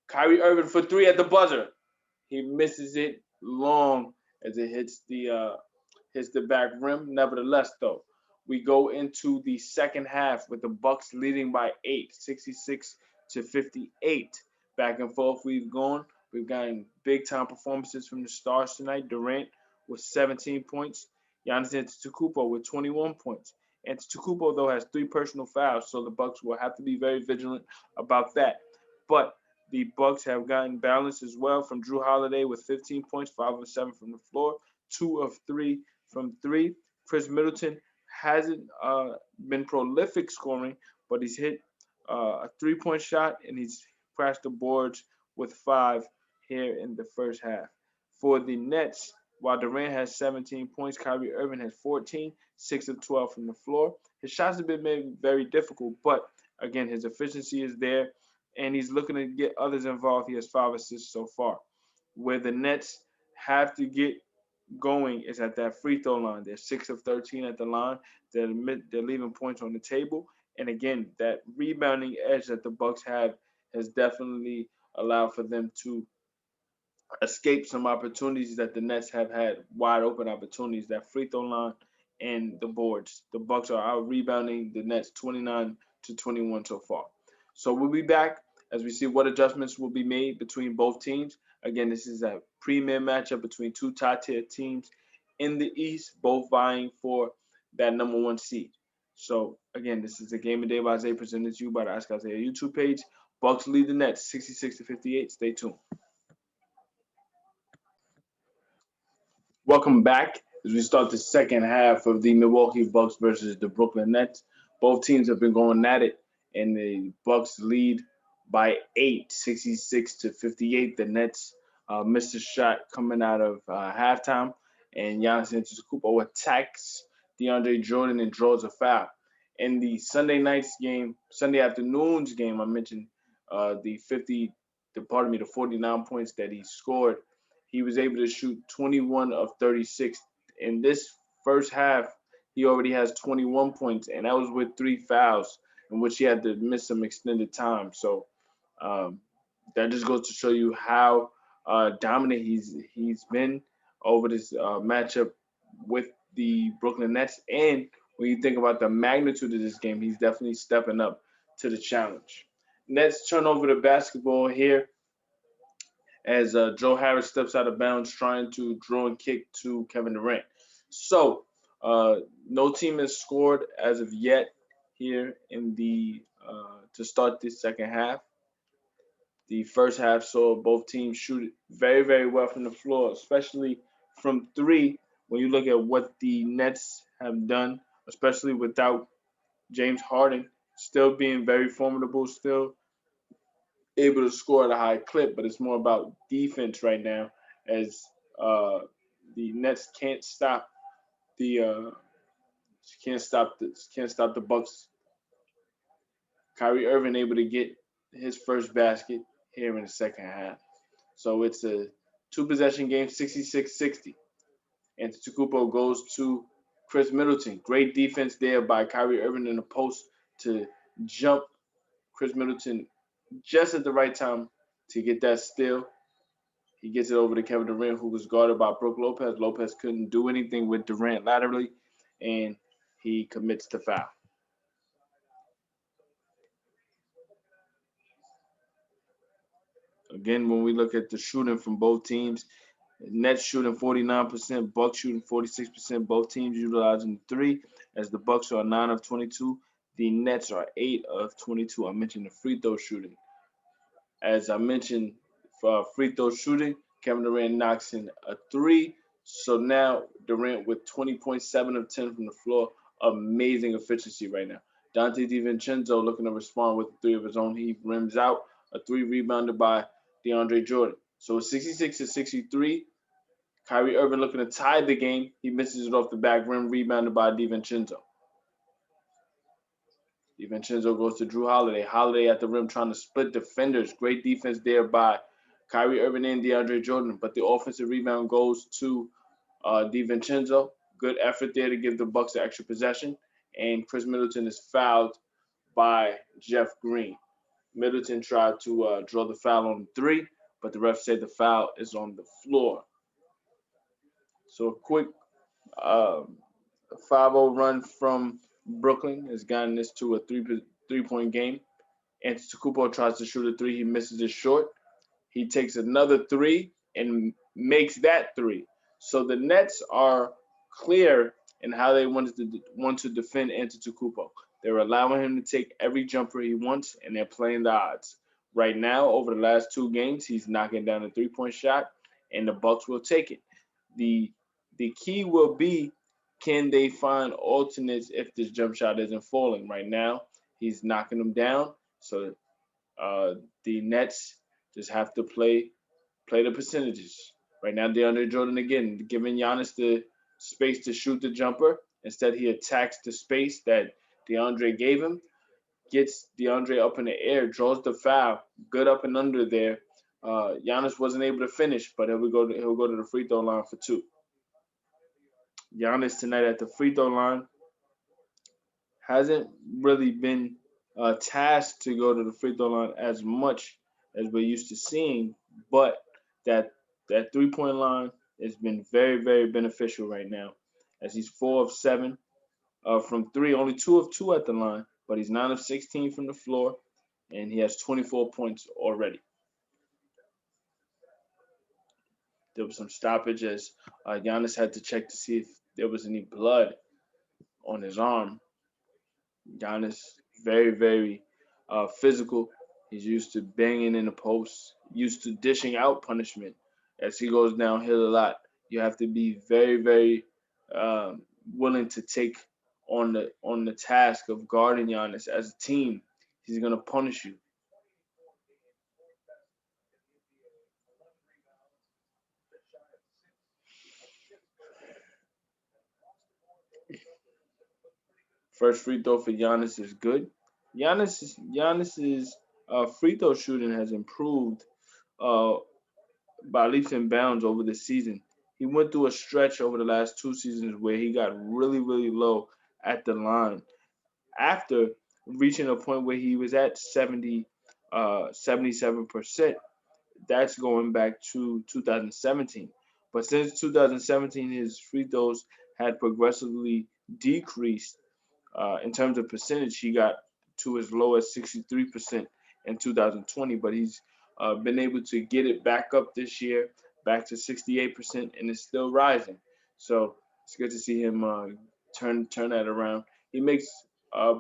Kyrie Irving for 3 at the buzzer. He misses it long as it hits the back rim. Nevertheless, though, we go into the second half with the Bucks leading by 8, 66-58. Back and forth we've gone. We've gotten big-time performances from the stars tonight. Durant with 17 points. Giannis Antetokounmpo with 21 points. Antetokounmpo, though, has 3 personal fouls, so the Bucks will have to be very vigilant about that. But The Bucks have gotten balance as well from Drew Holiday with 15 points, 5 of 7 from the floor, 2 of 3 from 3. Chris Middleton hasn't been prolific scoring, but he's hit a 3-point shot and he's crashed the boards with 5 here in the first half. For the Nets, while Durant has 17 points, Kyrie Irving has 14, 6 of 12 from the floor. His shots have been made very difficult, but again, his efficiency is there and he's looking to get others involved. He has 5 assists so far. Where the Nets have to get going is at that free throw line. They're 6 of 13 at the line. They're leaving points on the table. And again, that rebounding edge that the Bucks have has definitely allowed for them to escape some opportunities that the Nets have had, wide open opportunities. That free throw line and the boards. The Bucks are out rebounding the Nets 29-21 so far. So we'll be back as we see what adjustments will be made between both teams. Again, this is a premier matchup between two top-tier teams in the East, both vying for that number 1 seed. So again, this is the Game of Day by Isaiah presented to you by the Ask Isaiah YouTube page. Bucks lead the Nets 66-58. Stay tuned. Welcome back as we start the second half of the Milwaukee Bucks versus the Brooklyn Nets. Both teams have been going at it, and the Bucks lead by 8, 66-58. The Nets missed a shot coming out of halftime, and Giannis Antetokounmpo attacks DeAndre Jordan and draws a foul. In the Sunday afternoon's game, I mentioned the 49 points that he scored. He was able to shoot 21 of 36. In this first half, he already has 21 points, and that was with 3 fouls, in which he had to miss some extended time. So that just goes to show you how dominant he's been over this matchup with the Brooklyn Nets. And when you think about the magnitude of this game, he's definitely stepping up to the challenge. Nets turn over the basketball here as Joe Harris steps out of bounds trying to draw and kick to Kevin Durant. So no team has scored as of yet here in the to start this second half. The first half saw both teams shoot very, very well from the floor, especially from 3. When you look at what the Nets have done, especially without James Harden, still being very formidable, still able to score at a high clip, but it's more about defense right now as the Nets can't stop the Bucks. Kyrie Irving able to get his first basket here in the second half. So it's a 2-possession game, 66-60. Antetokounmpo goes to Chris Middleton. Great defense there by Kyrie Irving in the post to jump Chris Middleton just at the right time to get that steal. He gets it over to Kevin Durant, who was guarded by Brook Lopez. Lopez couldn't do anything with Durant laterally, and he commits the foul. Again, when we look at the shooting from both teams, Nets shooting 49%, Bucks shooting 46%. Both teams utilizing 3, as the Bucks are 9 of 22. The Nets are 8 of 22. I mentioned the free throw shooting. As I mentioned, for free throw shooting, Kevin Durant knocks in a 3. So now Durant with 20.7 of 10 from the floor. Amazing efficiency right now. Dante DiVincenzo looking to respond with a 3 of his own. He rims out a 3 rebounded by DeAndre Jordan. So it's 66-63. Kyrie Irving looking to tie the game. He misses it off the back rim, rebounded by DiVincenzo. DiVincenzo goes to Drew Holiday. Holiday at the rim trying to split defenders. Great defense there by Kyrie Irving and DeAndre Jordan. But the offensive rebound goes to DiVincenzo. Good effort there to give the Bucks the extra possession. And Chris Middleton is fouled by Jeff Green. Middleton tried to draw the foul on 3, but the ref said the foul is on the floor. So a quick 5-0 run from Brooklyn has gotten this to a three-point game. Antetokounmpo tries to shoot a 3. He misses it short. He takes another 3 and makes that 3. So the Nets are clear in how they want to defend Antetokounmpo. They're allowing him to take every jumper he wants, and they're playing the odds. Right now, over the last 2 games, he's knocking down a three-point shot, and the Bucks will take it. The the key will be, can they find alternates if this jump shot isn't falling? Right now, he's knocking them down. So uh, the Nets just have to play the percentages. Right now, DeAndre Jordan again giving Giannis the space to shoot the jumper. Instead, he attacks the space that DeAndre gave him, gets DeAndre up in the air, draws the foul, good up and under there. Giannis wasn't able to finish, but he'll go to the free throw line for two. Giannis tonight at the free throw line hasn't really been tasked to go to the free throw line as much as we're used to seeing, but that that 3 point line has been very, very beneficial right now, as he's 4 of 7 from three, only 2 of 2 at the line, but he's 9 of 16 from the floor, and he has 24 points already. There was some stoppage as Giannis had to check to see if there was any blood on his arm. Giannis, very, very physical. He's used to banging in the post, used to dishing out punishment. As he goes downhill a lot, you have to be very, very um, willing to take on the task of guarding Giannis as a team. He's gonna punish you. First free throw for Giannis is good. Giannis's free throw shooting has improved uh, by leaps and bounds over the season. He went through a stretch over the last 2 seasons where he got really, really low at the line after reaching a point where he was at 77%. That's going back to 2017. But since 2017, his free throws had progressively decreased in terms of percentage. He got to as low as 63% in 2020, but he's been able to get it back up this year, back to 68%, and it's still rising. So it's good to see him turn that around. He makes uh,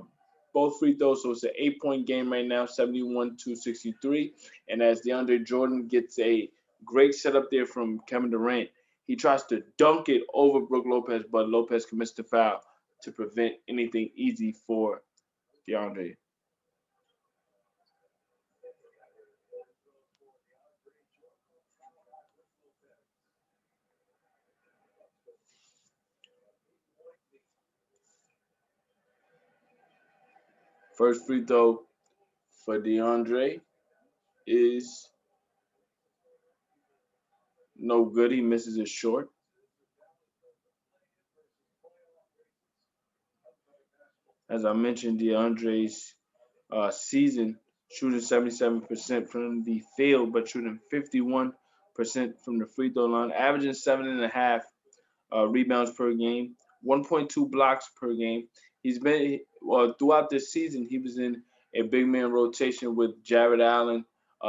both free throws, so it's an 8 point game right now, 71 to 63. And as DeAndre Jordan gets a great setup there from Kevin Durant, he tries to dunk it over Brook Lopez, but Lopez commits the foul to prevent anything easy for DeAndre. First free throw for DeAndre is no good. He misses it short. As I mentioned, DeAndre's season shooting 77% from the field, but shooting 51% from the free throw line, averaging 7.5 rebounds per game, 1.2 blocks per game. He's been throughout this season. He was in a big man rotation with Jared Allen,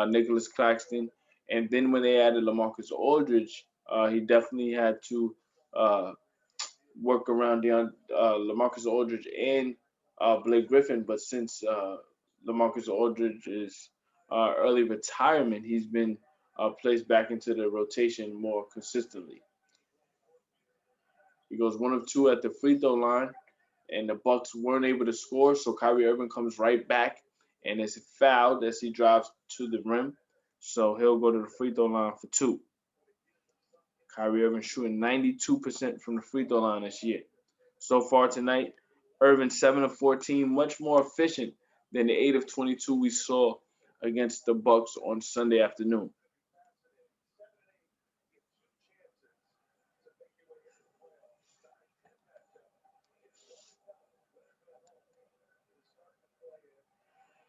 Nicholas Claxton, and then when they added LaMarcus Aldridge, he definitely had to uh, work around LaMarcus Aldridge and Blake Griffin. But since LaMarcus Aldridge's early retirement, he's been placed back into the rotation more consistently. He goes 1 of 2 at the free throw line, and the Bucks weren't able to score, so Kyrie Irving comes right back and is fouled as he drives to the rim. So he'll go to the free throw line for two. Kyrie Irving shooting 92% from the free throw line this year. So far tonight, Irving 7 of 14, much more efficient than the 8 of 22 we saw against the Bucks on Sunday afternoon.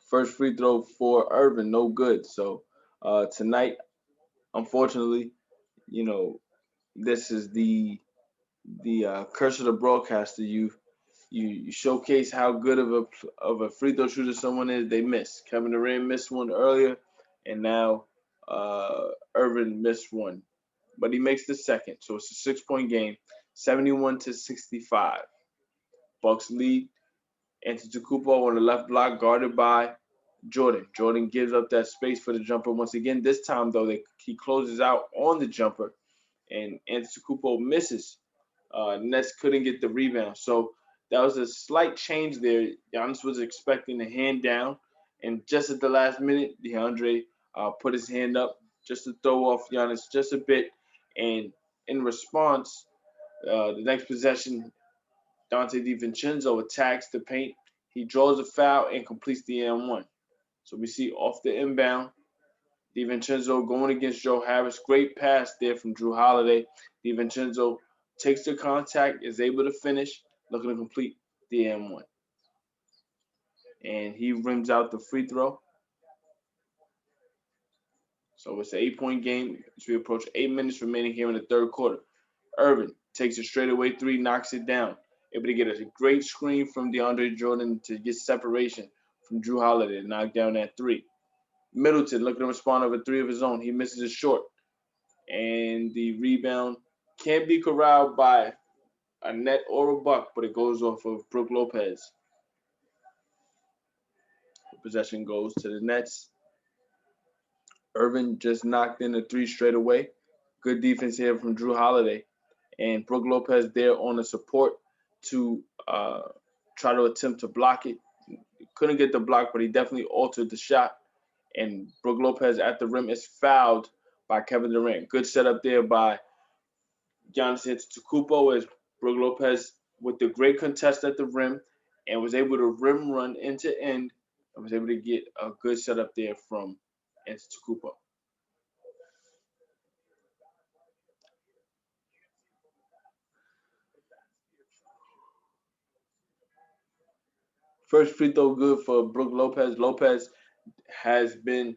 First free throw for Irving, no good. So tonight, unfortunately, you know, this is the curse of the broadcaster. You showcase how good of a free throw shooter someone is. They miss. Kevin Durant missed one earlier, and now Irvin missed one, but he makes the second. So it's a 6 point game, 71 to 65. Bucks lead. Antetokounmpo on the left block, guarded by Jordan gives up that space for the jumper once again. This time, though, he closes out on the jumper, and Antetokounmpo misses. Nets couldn't get the rebound. So that was a slight change there. Giannis was expecting a hand down, and just at the last minute, DeAndre put his hand up just to throw off Giannis just a bit. And in response, the next possession, Dante DiVincenzo attacks the paint. He draws a foul and completes the M1. So we see off the inbound, DiVincenzo going against Joe Harris. Great pass there from Drew Holiday. DiVincenzo takes the contact, is able to finish, looking to complete the M1. And he rims out the free throw. So it's an 8-point game as we approach 8 minutes remaining here in the third quarter. Irvin takes a straightaway three, knocks it down. Able to get a great screen from DeAndre Jordan to get separation from Drew Holiday to knock down that three. Middleton looking to respond over three of his own. He misses it short. And the rebound can't be corralled by a net or a buck, but it goes off of Brook Lopez. The possession goes to the Nets. Irvin just knocked in the three straight away. Good defense here from Drew Holiday. And Brook Lopez there on the support to try to attempt to block it. Couldn't get the block, but he definitely altered the shot. And Brook Lopez at the rim is fouled by Kevin Durant. Good setup there by Giannis Antetokounmpo as Brook Lopez with the great contest at the rim and was able to rim run end to end and was able to get a good setup there from Antetokounmpo. First free throw good for Brook Lopez. Lopez has been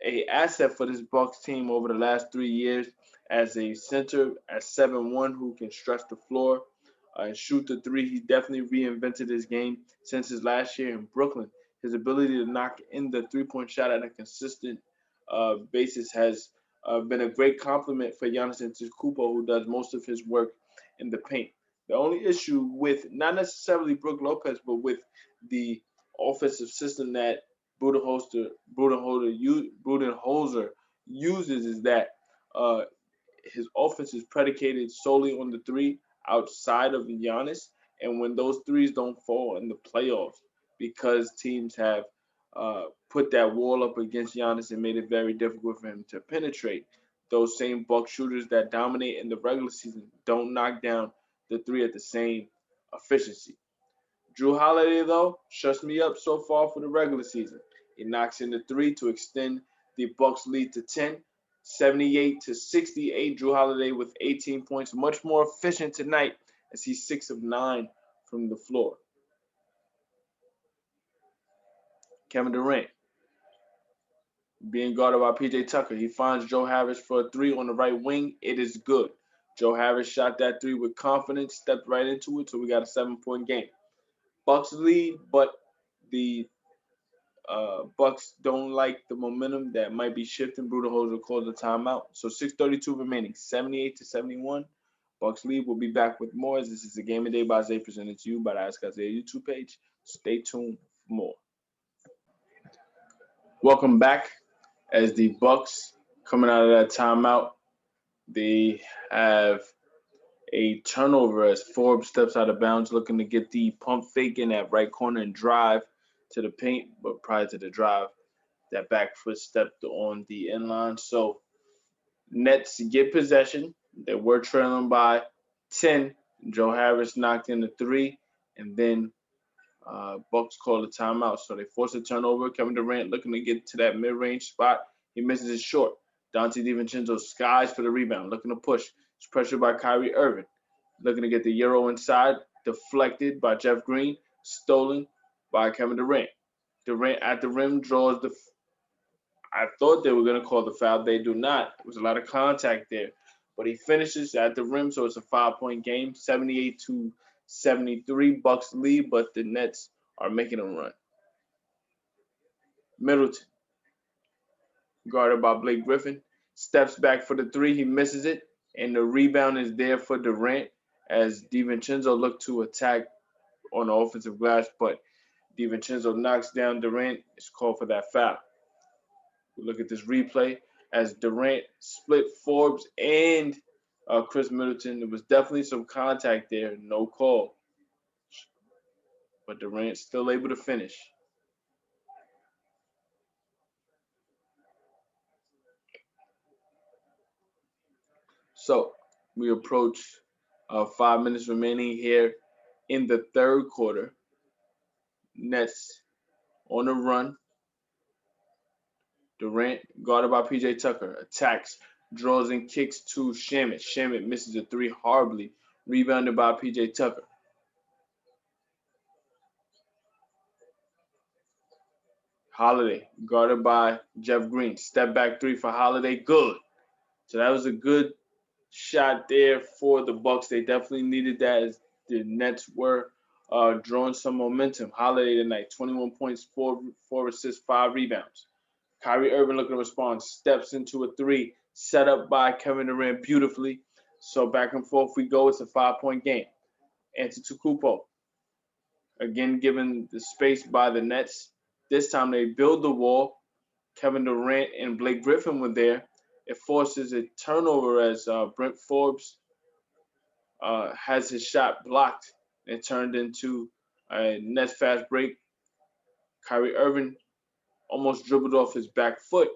a asset for this Bucks team over the last 3 years as a center at 7'1" who can stretch the floor and shoot the three. He definitely reinvented his game since his last year in Brooklyn. His ability to knock in the three-point shot at a consistent basis has been a great compliment for Giannis Antetokounmpo, who does most of his work in the paint. The only issue with not necessarily Brook Lopez, but with the offensive system that Budenholzer uses is that his offense is predicated solely on the three outside of Giannis, and when those threes don't fall in the playoffs, because teams have put that wall up against Giannis and made it very difficult for him to penetrate, those same Buck shooters that dominate in the regular season don't knock down the three at the same efficiency. Drew Holiday, though, shuts me up so far for the regular season. He knocks in the three to extend the Bucks lead to 10, 78-68. Drew Holiday with 18 points, much more efficient tonight as he's 6 of 9 from the floor. Kevin Durant being guarded by PJ Tucker. He finds Joe Harris for a three on the right wing. It is good. Joe Harris shot that three with confidence, stepped right into it, so we got a 7-point game. Bucks lead, but the Bucks don't like the momentum that might be shifting. Budenholzer calls a timeout. So 6:32 remaining, 78-71. Bucks lead. We'll be back with more as this is the Game of Day by Zay presented to you by the Ask Isaiah YouTube page. Stay tuned for more. Welcome back as the Bucks coming out of that timeout. They have a turnover as Forbes steps out of bounds looking to get the pump fake in that right corner and drive to the paint, but prior to the drive, that back foot stepped on the inline. So Nets get possession. They were trailing by 10. Joe Harris knocked in the three, and then Bucks called a timeout. So they forced a turnover. Kevin Durant looking to get to that mid-range spot. He misses it short. Dante DiVincenzo skies for the rebound, looking to push. It's pressured by Kyrie Irving. Looking to get the Euro inside, deflected by Jeff Green, stolen by Kevin Durant. Durant at the rim draws the. I thought they were going to call the foul. They do not. There was a lot of contact there. But he finishes at the rim, so it's a 5-point game, 78-73. Bucks lead, but the Nets are making a run. Middleton, guarded by Blake Griffin, steps back for the three. He misses it, and the rebound is there for Durant as DiVincenzo looked to attack on the offensive glass, but DiVincenzo knocks down Durant. It's called for that foul. We look at this replay as Durant split Forbes and Chris Middleton. There was definitely some contact there, no call. But Durant still able to finish. So we approach 5 minutes remaining here in the third quarter. Nets on a run. Durant, guarded by PJ Tucker, attacks, draws and kicks to Shamet. Shamet misses a three horribly, rebounded by PJ Tucker. Holiday, guarded by Jeff Green. Step back three for Holiday, good. So that was a good shot there for the Bucks. They definitely needed that as the Nets were drawing some momentum. Holiday tonight, 21 points, four assists, 5 rebounds. Kyrie Irving looking to respond, steps into a three, set up by Kevin Durant beautifully. So back and forth we go. It's a 5-point game. Antetokounmpo, again given the space by the Nets. This time they build the wall. Kevin Durant and Blake Griffin were there. It forces a turnover as Brent Forbes has his shot blocked and turned into a Nets fast break. Kyrie Irving almost dribbled off his back foot,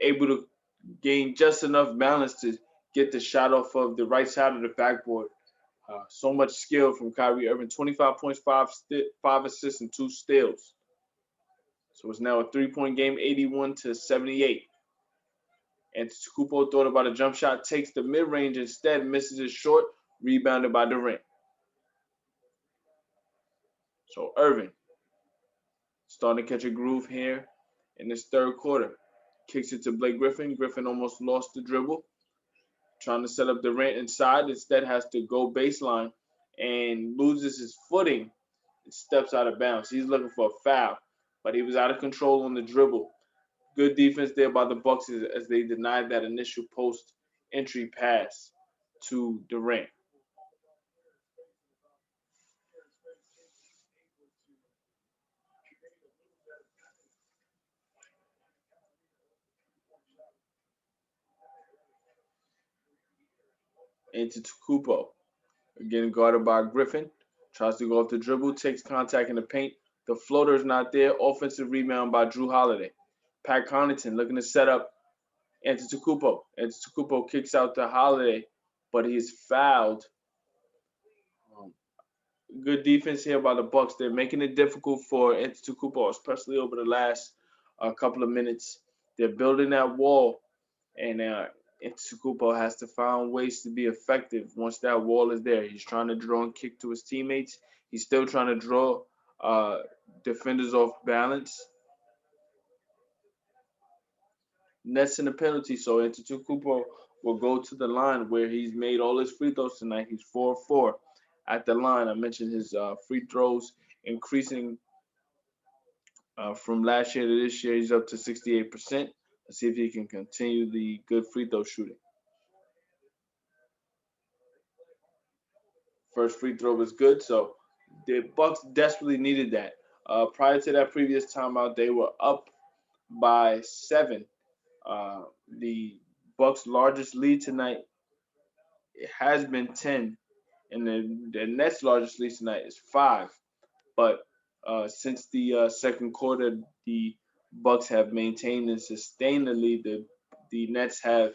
able to gain just enough balance to get the shot off of the right side of the backboard. So much skill from Kyrie Irving. 25 points, 5 assists, and 2 steals. So it's now a 3-point game, 81-78. Antetokounmpo thought about a jump shot, takes the mid-range instead, misses it short, rebounded by Durant. So Irving starting to catch a groove here in this third quarter. Kicks it to Blake Griffin. Griffin almost lost the dribble. Trying to set up Durant inside. Instead has to go baseline and loses his footing. It steps out of bounds. He's looking for a foul, but he was out of control on the dribble. Good defense there by the Bucks as they denied that initial post entry pass to Durant. Antetokounmpo, again guarded by Griffin, tries to go off the dribble, takes contact in the paint. The floater is not there. Offensive rebound by Drew Holiday. Pat Connaughton looking to set up Antetokounmpo. Antetokounmpo kicks out to Holiday, but he's fouled. Good defense here by the Bucks. They're making it difficult for Antetokounmpo, especially over the last couple of minutes. They're building that wall, and Antetokounmpo has to find ways to be effective once that wall is there. He's trying to draw and kick to his teammates. He's still trying to draw defenders off balance. Nets in the penalty, so Antetokounmpo will go to the line where he's made all his free throws tonight. He's 4-4 at the line. I mentioned his free throws increasing from last year to this year. He's up to 68%. Let's see if he can continue the good free throw shooting. First free throw was good, so the Bucks desperately needed that. Prior to that previous timeout, they were up by 7. The Bucks' largest lead tonight it has been 10, and the Nets' largest lead tonight is 5. But since the second quarter, the Bucks have maintained and sustained the lead. The Nets have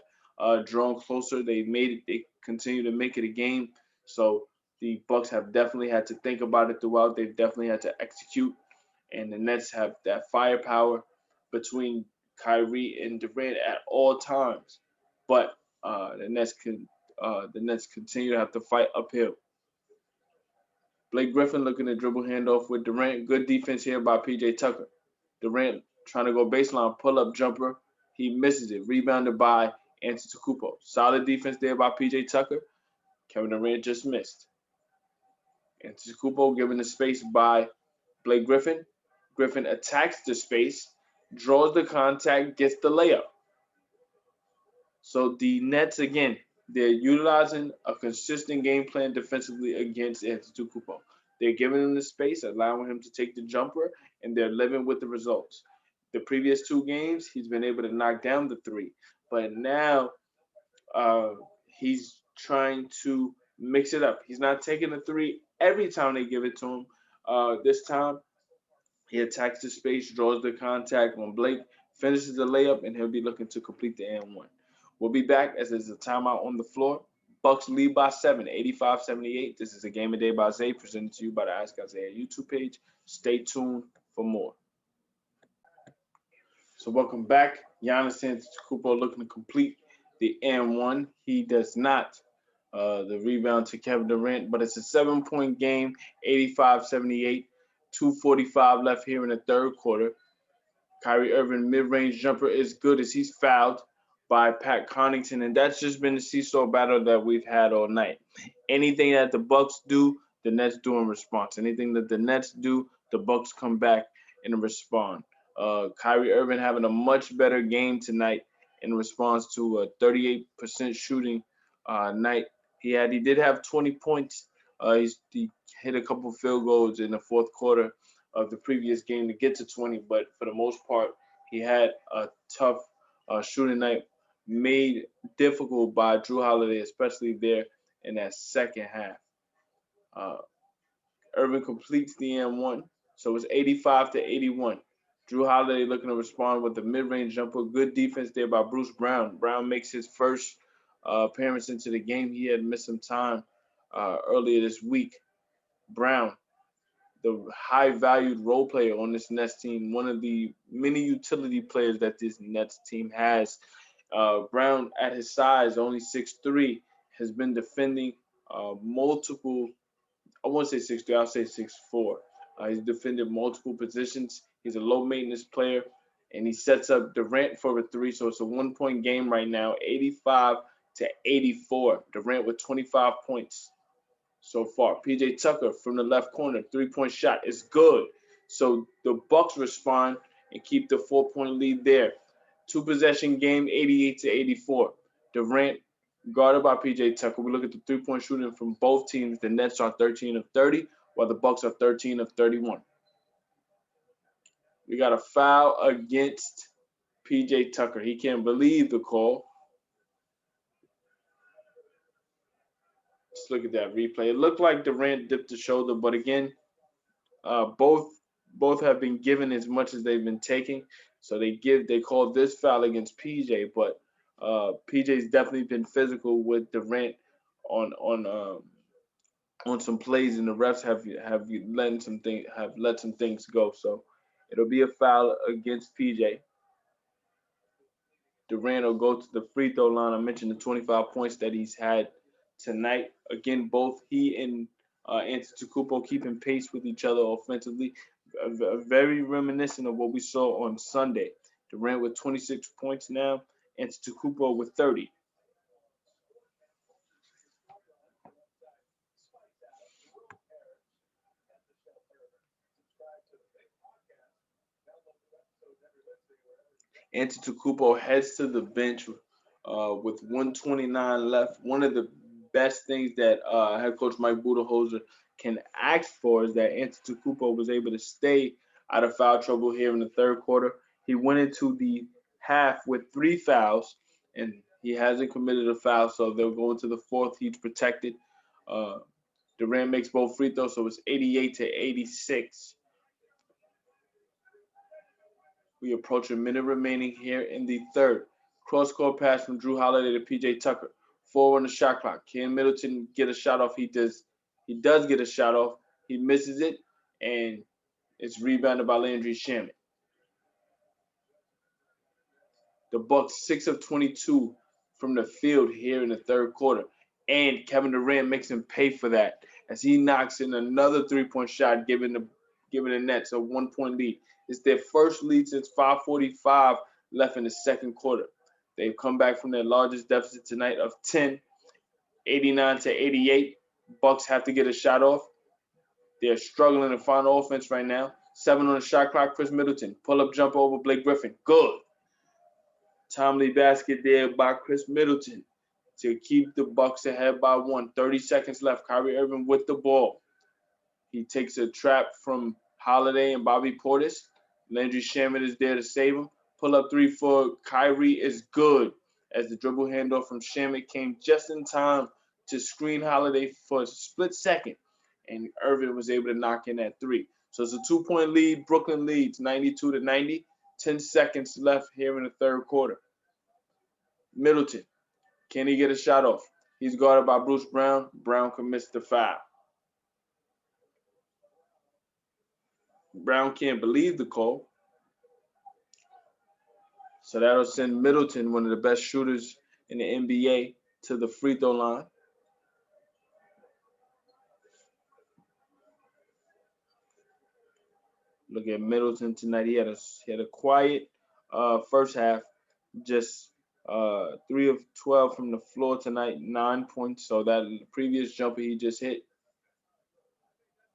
drawn closer. They made it. They continue to make it a game. So the Bucks have definitely had to think about it throughout. They've definitely had to execute, and the Nets have that firepower between Kyrie and Durant at all times. But the Nets continue to have to fight uphill. Blake Griffin looking to dribble handoff with Durant. Good defense here by PJ Tucker. Durant trying to go baseline, pull up jumper. He misses it. Rebounded by Antetokounmpo. Solid defense there by PJ Tucker. Kevin Durant just missed. Antetokounmpo given the space by Blake Griffin. Griffin attacks the space, draws the contact, gets the layup. So the Nets, again, they're utilizing a consistent game plan defensively against Antetokounmpo. They're giving him the space, allowing him to take the jumper, and they're living with the results. The previous 2 games, he's been able to knock down the three, but now uh, he's trying to mix it up. He's not taking the three every time they give it to him. This time, he attacks the space, draws the contact on Blake, finishes the layup, and he'll be looking to complete the and one. We'll be back as there's a timeout on the floor. Bucks lead by 7, 85-78. This is a game a day by Zay, presented to you by the Ask Isaiah YouTube page. Stay tuned for more. So welcome back. Giannis Antetokounmpo looking to complete the and one. He does not. The rebound to Kevin Durant, but it's a 7-point game, 85-78. 2:45 left here in the third quarter. Kyrie Irving mid-range jumper is good as he's fouled by Pat Connaughton, and that's just been the seesaw battle that we've had all night. Anything that the Bucks do, the Nets do in response. Anything that the Nets do, the Bucks come back and respond. Kyrie Irving having a much better game tonight in response to a 38% shooting night. He did have 20 points. He hit a couple field goals in the fourth quarter of the previous game to get to 20, but for the most part, he had a tough shooting night made difficult by Drew Holiday, especially there in that second half. Irving completes the and one, so it's 85-81. Drew Holiday looking to respond with a mid-range jumper. Good defense there by Bruce Brown. Brown makes his first appearance into the game. He had missed some time earlier this week. Brown, the high-valued role player on this Nets team, one of the many utility players that this Nets team has. Brown, at his size, only 6'3", has been defending multiple. I won't say 6'3", I'll say 6'4". He's defended multiple positions. He's a low-maintenance player, and he sets up Durant for a three. So it's a 1-point game right now, 85-84. Durant with 25 points so far. PJ Tucker from the left corner, 3-point shot is good. So the Bucks respond and keep the 4-point lead there. 2-possession game, 88-84. Durant guarded by PJ Tucker. We look at the 3-point shooting from both teams. The Nets are 13 of 30, while the Bucks are 13 of 31. We got a foul against PJ Tucker. He can't believe the call. Let's look at that replay. It looked like Durant dipped the shoulder, but again, both have been given as much as they've been taking. So they called this foul against PJ, but PJ's definitely been physical with Durant on some plays, and the refs have let some things go. So it'll be a foul against PJ. Durant will go to the free throw line. I mentioned the 25 points that he's had tonight. Again, both he and Antetokounmpo keeping pace with each other offensively. Very reminiscent of what we saw on Sunday. Durant with 26 points now, Antetokounmpo with 30. Antetokounmpo heads to the bench with 129 left. One of the best things that head coach Mike Budenholzer can ask for is that Antetokounmpo was able to stay out of foul trouble here in the third quarter. He went into the half with 3 fouls, and he hasn't committed a foul, so they'll go into the fourth. He's protected. Durant makes both free throws, so it's 88-86. We approach a minute remaining here in the third. Cross-court pass from Drew Holiday to PJ Tucker. 4 on the shot clock. Can Middleton get a shot off? He does get a shot off. He misses it, and it's rebounded by Landry Shamet. The Bucks 6 of 22 from the field here in the third quarter, and Kevin Durant makes him pay for that as he knocks in another 3-point shot, giving the Nets a 1-point lead. It's their first lead since 5:45 left in the second quarter. They've come back from their largest deficit tonight of 10, 89-88. Bucks have to get a shot off. They're struggling to find offense right now. 7 on the shot clock. Chris Middleton. Pull-up jumper over Blake Griffin. Good. Timely basket there by Chris Middleton to keep the Bucks ahead by 1. 30 seconds left. Kyrie Irving with the ball. He takes a trap from Holiday and Bobby Portis. Landry Shamet is there to save him. Pull up three for Kyrie is good as the dribble handoff from Shamet came just in time to screen Holiday for a split second, and Irvin was able to knock in that three. So it's a 2-point lead. Brooklyn leads 92 to 90. 10 seconds left here in the third quarter. Middleton, can he get a shot off? He's guarded by Bruce Brown. Brown commits the foul. Brown can't believe the call. So that'll send Middleton, one of the best shooters in the NBA, to the free throw line. Look at Middleton tonight. He had a quiet first half, just 3 of 12 from the floor tonight, 9 points. So that previous jumper he just hit,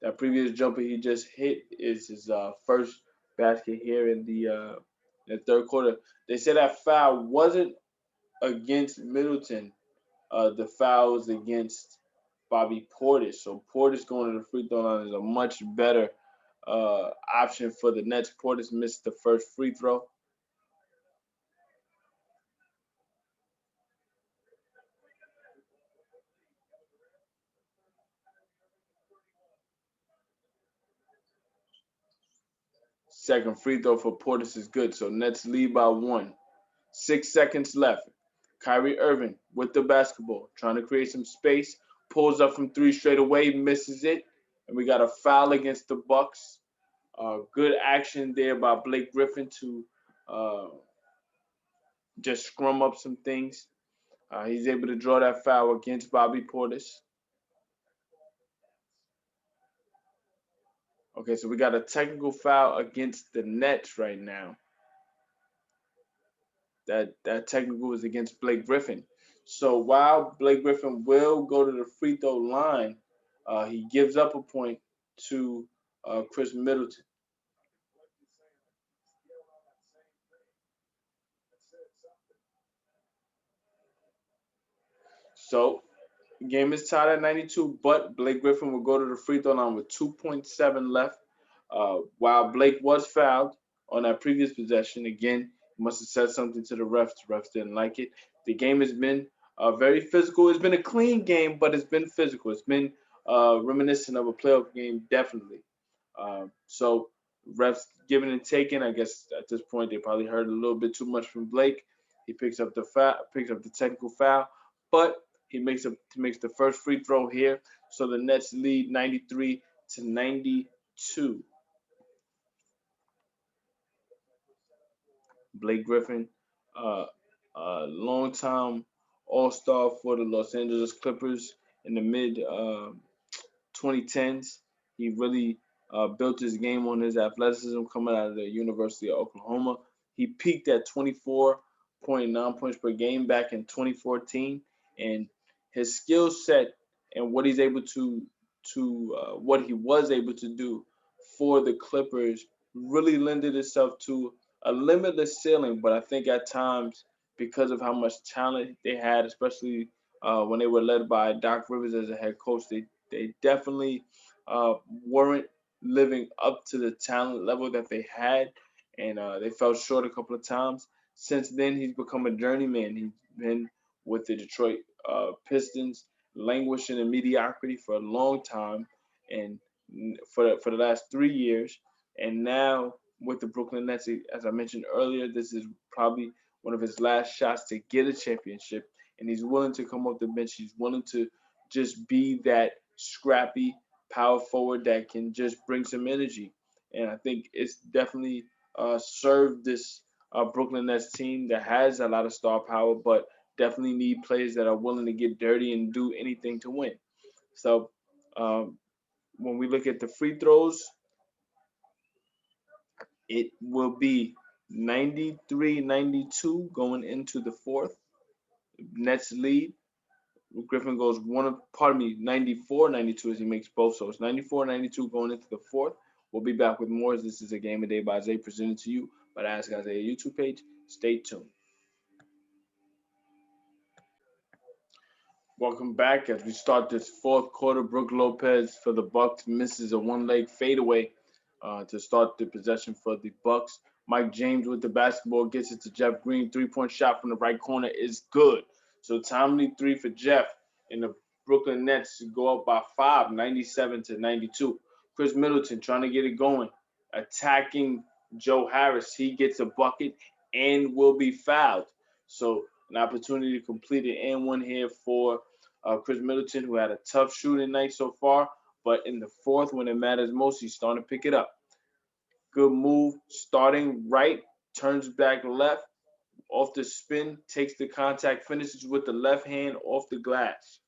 is his first basket here in the third quarter. They said that foul wasn't against Middleton. The foul was against Bobby Portis. So Portis going to the free throw line is a much better option for the Nets. Portis missed the first free throw. Second free throw for Portis is good. So Nets lead by 1. 6 seconds left. Kyrie Irving with the basketball, trying to create some space. Pulls up from 3 straight away, misses it. And we got a foul against the Bucks. Good action there by Blake Griffin to just scrum up some things. He's able to draw that foul against Bobby Portis. Okay, so we got a technical foul against the Nets right now. That technical is against Blake Griffin. So while Blake Griffin will go to the free throw line, he gives up a point to Chris Middleton. So game is tied at 92, but Blake Griffin will go to the free throw line with 2.7 left. While Blake was fouled on that previous possession, again, he must have said something to the refs. The refs didn't like it. The game has been very physical. It's been a clean game, but it's been physical. It's been reminiscent of a playoff game, definitely. So refs giving and taking. I guess at this point they probably heard a little bit too much from Blake. He picks up the technical foul, but he makes the first free throw here. So the Nets lead 93 to 92. Blake Griffin, uh, long-time All-Star for the Los Angeles Clippers in the mid 2010s. He really built his game on his athleticism coming out of the University of Oklahoma. He peaked at 24.9 points per game back in 2014, and his skill set and what he's able to what he was able to do for the Clippers really lended itself to a limitless ceiling. But I think at times, because of how much talent they had, especially when they were led by Doc Rivers as a head coach, they definitely weren't living up to the talent level that they had, and they fell short a couple of times. Since then, he's become a journeyman. He's been with the Detroit Pistons, languishing in mediocrity for a long time, and for the last 3 years, and now with the Brooklyn Nets, as I mentioned earlier, this is probably one of his last shots to get a championship, and he's willing to come off the bench. He's willing to just be that scrappy power forward that can just bring some energy. And I think it's definitely served this Brooklyn Nets team that has a lot of star power, but definitely need players that are willing to get dirty and do anything to win. So um, when we look at the free throws, it will be 93-92 going into the fourth. Nets lead. Griffin goes pardon me, 94-92 as he makes both. So it's 94-92 going into the fourth. We'll be back with more. This is a Game of Day by Zay presented to you by the Ask Isaiah YouTube page. Stay tuned. Welcome back as we start this fourth quarter. Brook Lopez for the Bucks misses a one-leg fadeaway to start the possession for the Bucks. Mike James with the basketball gets it to Jeff Green. Three-point shot from the right corner is good. So timely three for Jeff, and the Brooklyn Nets go up by 5, 97-92. Chris Middleton trying to get it going, attacking Joe Harris. He gets a bucket and will be fouled. So an opportunity to complete an and one here for Chris Middleton, who had a tough shooting night so far, but in the fourth, when it matters most, he's starting to pick it up. Good move, starting right, turns back left, off the spin, takes the contact, finishes with the left hand off the glass.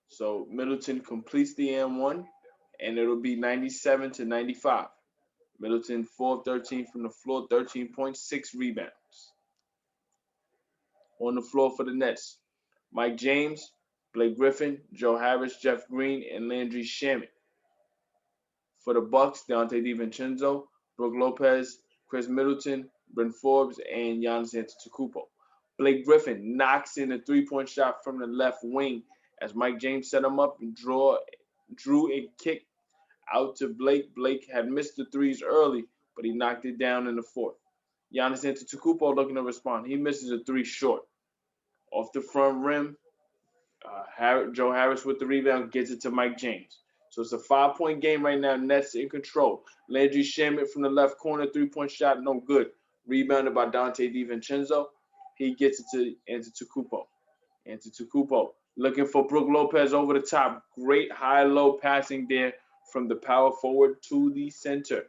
So Middleton completes the and one, and it'll be 97-95. Middleton 4 of 13 from the floor, 13.6 rebounds. On the floor for the Nets, Mike James, Blake Griffin, Joe Harris, Jeff Green, and Landry Shamet. For the Bucks, Dante DiVincenzo, Brook Lopez, Chris Middleton, Bryn Forbes, and Giannis Antetokounmpo. Blake Griffin knocks in a three-point shot from the left wing as Mike James set him up and drew a kick out to Blake. Blake had missed the threes early, but he knocked it down in the fourth. Giannis Antetokounmpo looking to respond. He misses a three short. Off the front rim, Joe Harris with the rebound gets it to Mike James. So it's a 5-point game right now. Nets in control. Landry Shamet from the left corner, three-point shot, no good. Rebounded by Dante DiVincenzo. He gets it to Antetokounmpo. Antetokounmpo looking for Brook Lopez over the top. Great high-low passing there from the power forward to the center.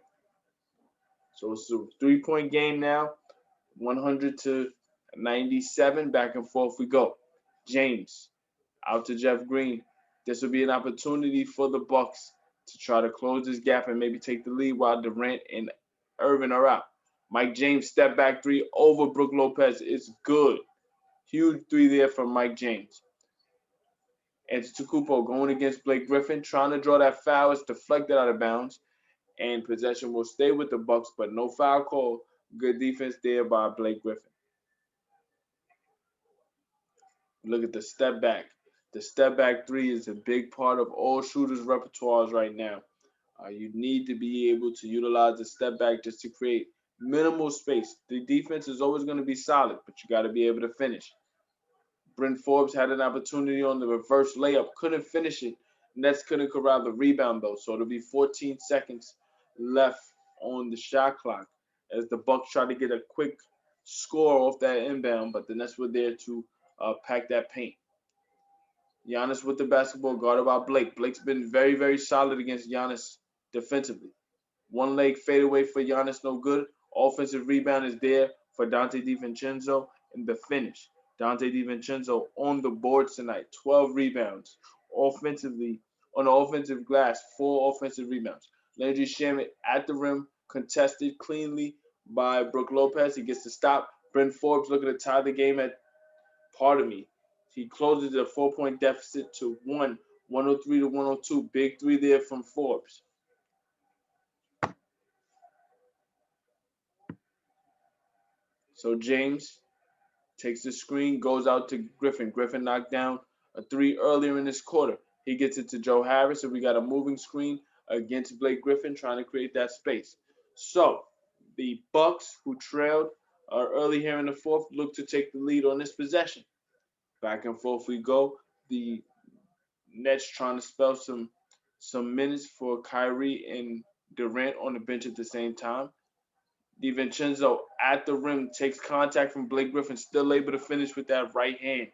So it's a 3-point game now. 100-97. Back and forth we go. James out to Jeff Green. This will be an opportunity for the Bucks to try to close this gap and maybe take the lead while Durant and Irvin are out. Mike James step back three over Brook Lopez. It's good. Huge three there from Mike James. Antetokounmpo going against Blake Griffin, trying to draw that foul. It's deflected out of bounds, and possession will stay with the Bucks, but no foul call. Good defense there by Blake Griffin. Look at the step back. The step back three is a big part of all shooters' repertoires right now. You need to be able to utilize the step back just to create minimal space. The defense is always going to be solid, but you got to be able to finish. Bryn Forbes had an opportunity on the reverse layup, couldn't finish it. Nets couldn't corral the rebound though, so it'll be 14 seconds left on the shot clock as the Bucks try to get a quick score off that inbound, but the Nets were there to pack that paint. Giannis with the basketball, guarded by Blake. Blake's been very, very solid against Giannis defensively. One leg fadeaway for Giannis, no good. Offensive rebound is there for Dante DiVincenzo in the finish. Dante DiVincenzo on the board tonight, 12 rebounds. Offensively, on the offensive glass, 4 offensive rebounds. Landry Shamet at the rim, contested cleanly by Brook Lopez. He gets to stop. Bryn Forbes looking to tie the game at part of me. He closes the 4-point deficit to 103-102. Big three there from Forbes. So James takes the screen, goes out to Griffin. Griffin knocked down a three earlier in this quarter. He gets it to Joe Harris, and we got a moving screen against Blake Griffin trying to create that space. So the Bucks, who trailed early here in the fourth, look to take the lead on this possession. Back and forth we go. The Nets trying to spell some minutes for Kyrie and Durant on the bench at the same time. DiVincenzo at the rim takes contact from Blake Griffin, still able to finish with that right hand.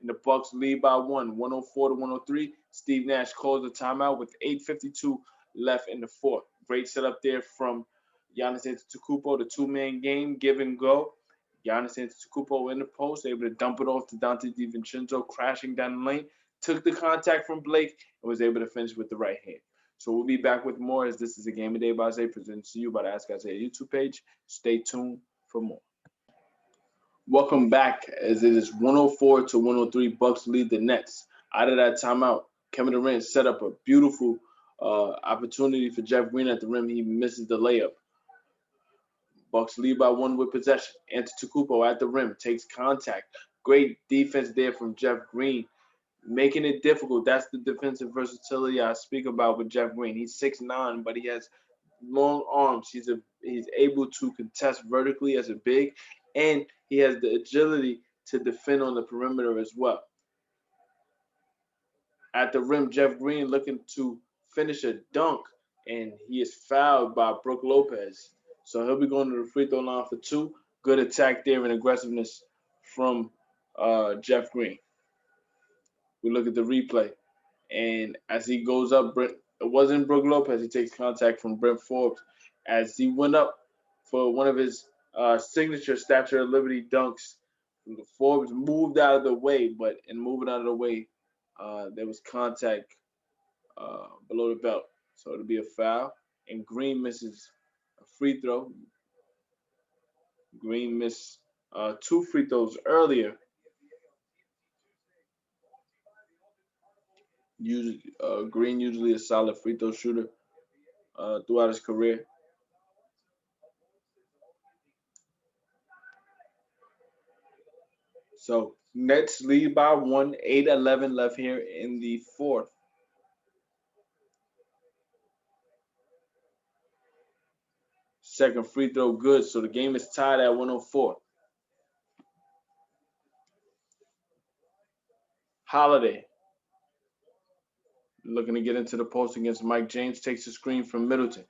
And the Bucks lead by 104-103. Steve Nash calls the timeout with 8:52 left in the fourth. Great setup there from Giannis Antetokounmpo, the two-man game, give and go. Giannis Antetokounmpo in the post, able to dump it off to Dante DiVincenzo, crashing down the lane. Took the contact from Blake and was able to finish with the right hand. So we'll be back with more as this is a Game of Day by Isaiah presented to you by the Ask Isaiah YouTube page. Stay tuned for more. Welcome back as it is 104-103. Bucks lead the Nets. Out of that timeout, Kevin Durant set up a beautiful opportunity for Jeff Green at the rim. He misses the layup. Bucks lead by 1 with possession. Antetokounmpo at the rim takes contact. Great defense there from Jeff Green, making it difficult. That's the defensive versatility I speak about with Jeff Green. He's 6'9", but he has long arms. He's able to contest vertically as a big, and he has the agility to defend on the perimeter as well. At the rim, Jeff Green looking to finish a dunk, and he is fouled by Brook Lopez. So he'll be going to the free throw line for 2. Good attack there and aggressiveness from Jeff Green. We look at the replay, and as he goes up, it wasn't Brook Lopez. He takes contact from Brent Forbes as he went up for one of his signature Statue of Liberty dunks. Forbes moved out of the way, but in moving out of the way, there was contact below the belt. So it'll be a foul, and Green misses a free throw. Green missed 2 free throws earlier. Green usually a solid free throw shooter throughout his career. So Nets lead by 1, 8:11 left here in the 4th. Second free throw good, so the game is tied at 104. Holiday looking to get into the post against Mike James, takes the screen from Middleton.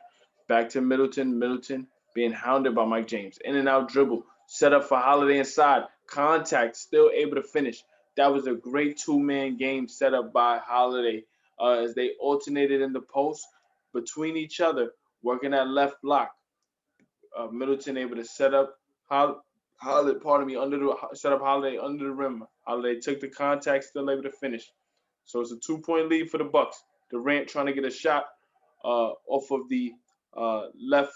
Back to Middleton. Middleton being hounded by Mike James. In and out dribble. Set up for Holiday inside. Contact. Still able to finish. That was a great 2-man game set up by Holiday as they alternated in the post between each other, working that left block. Middleton able to set up Holiday under the rim. Holiday took the contact, still able to finish. So it's a 2-point lead for the Bucks. Durant trying to get a shot off of the left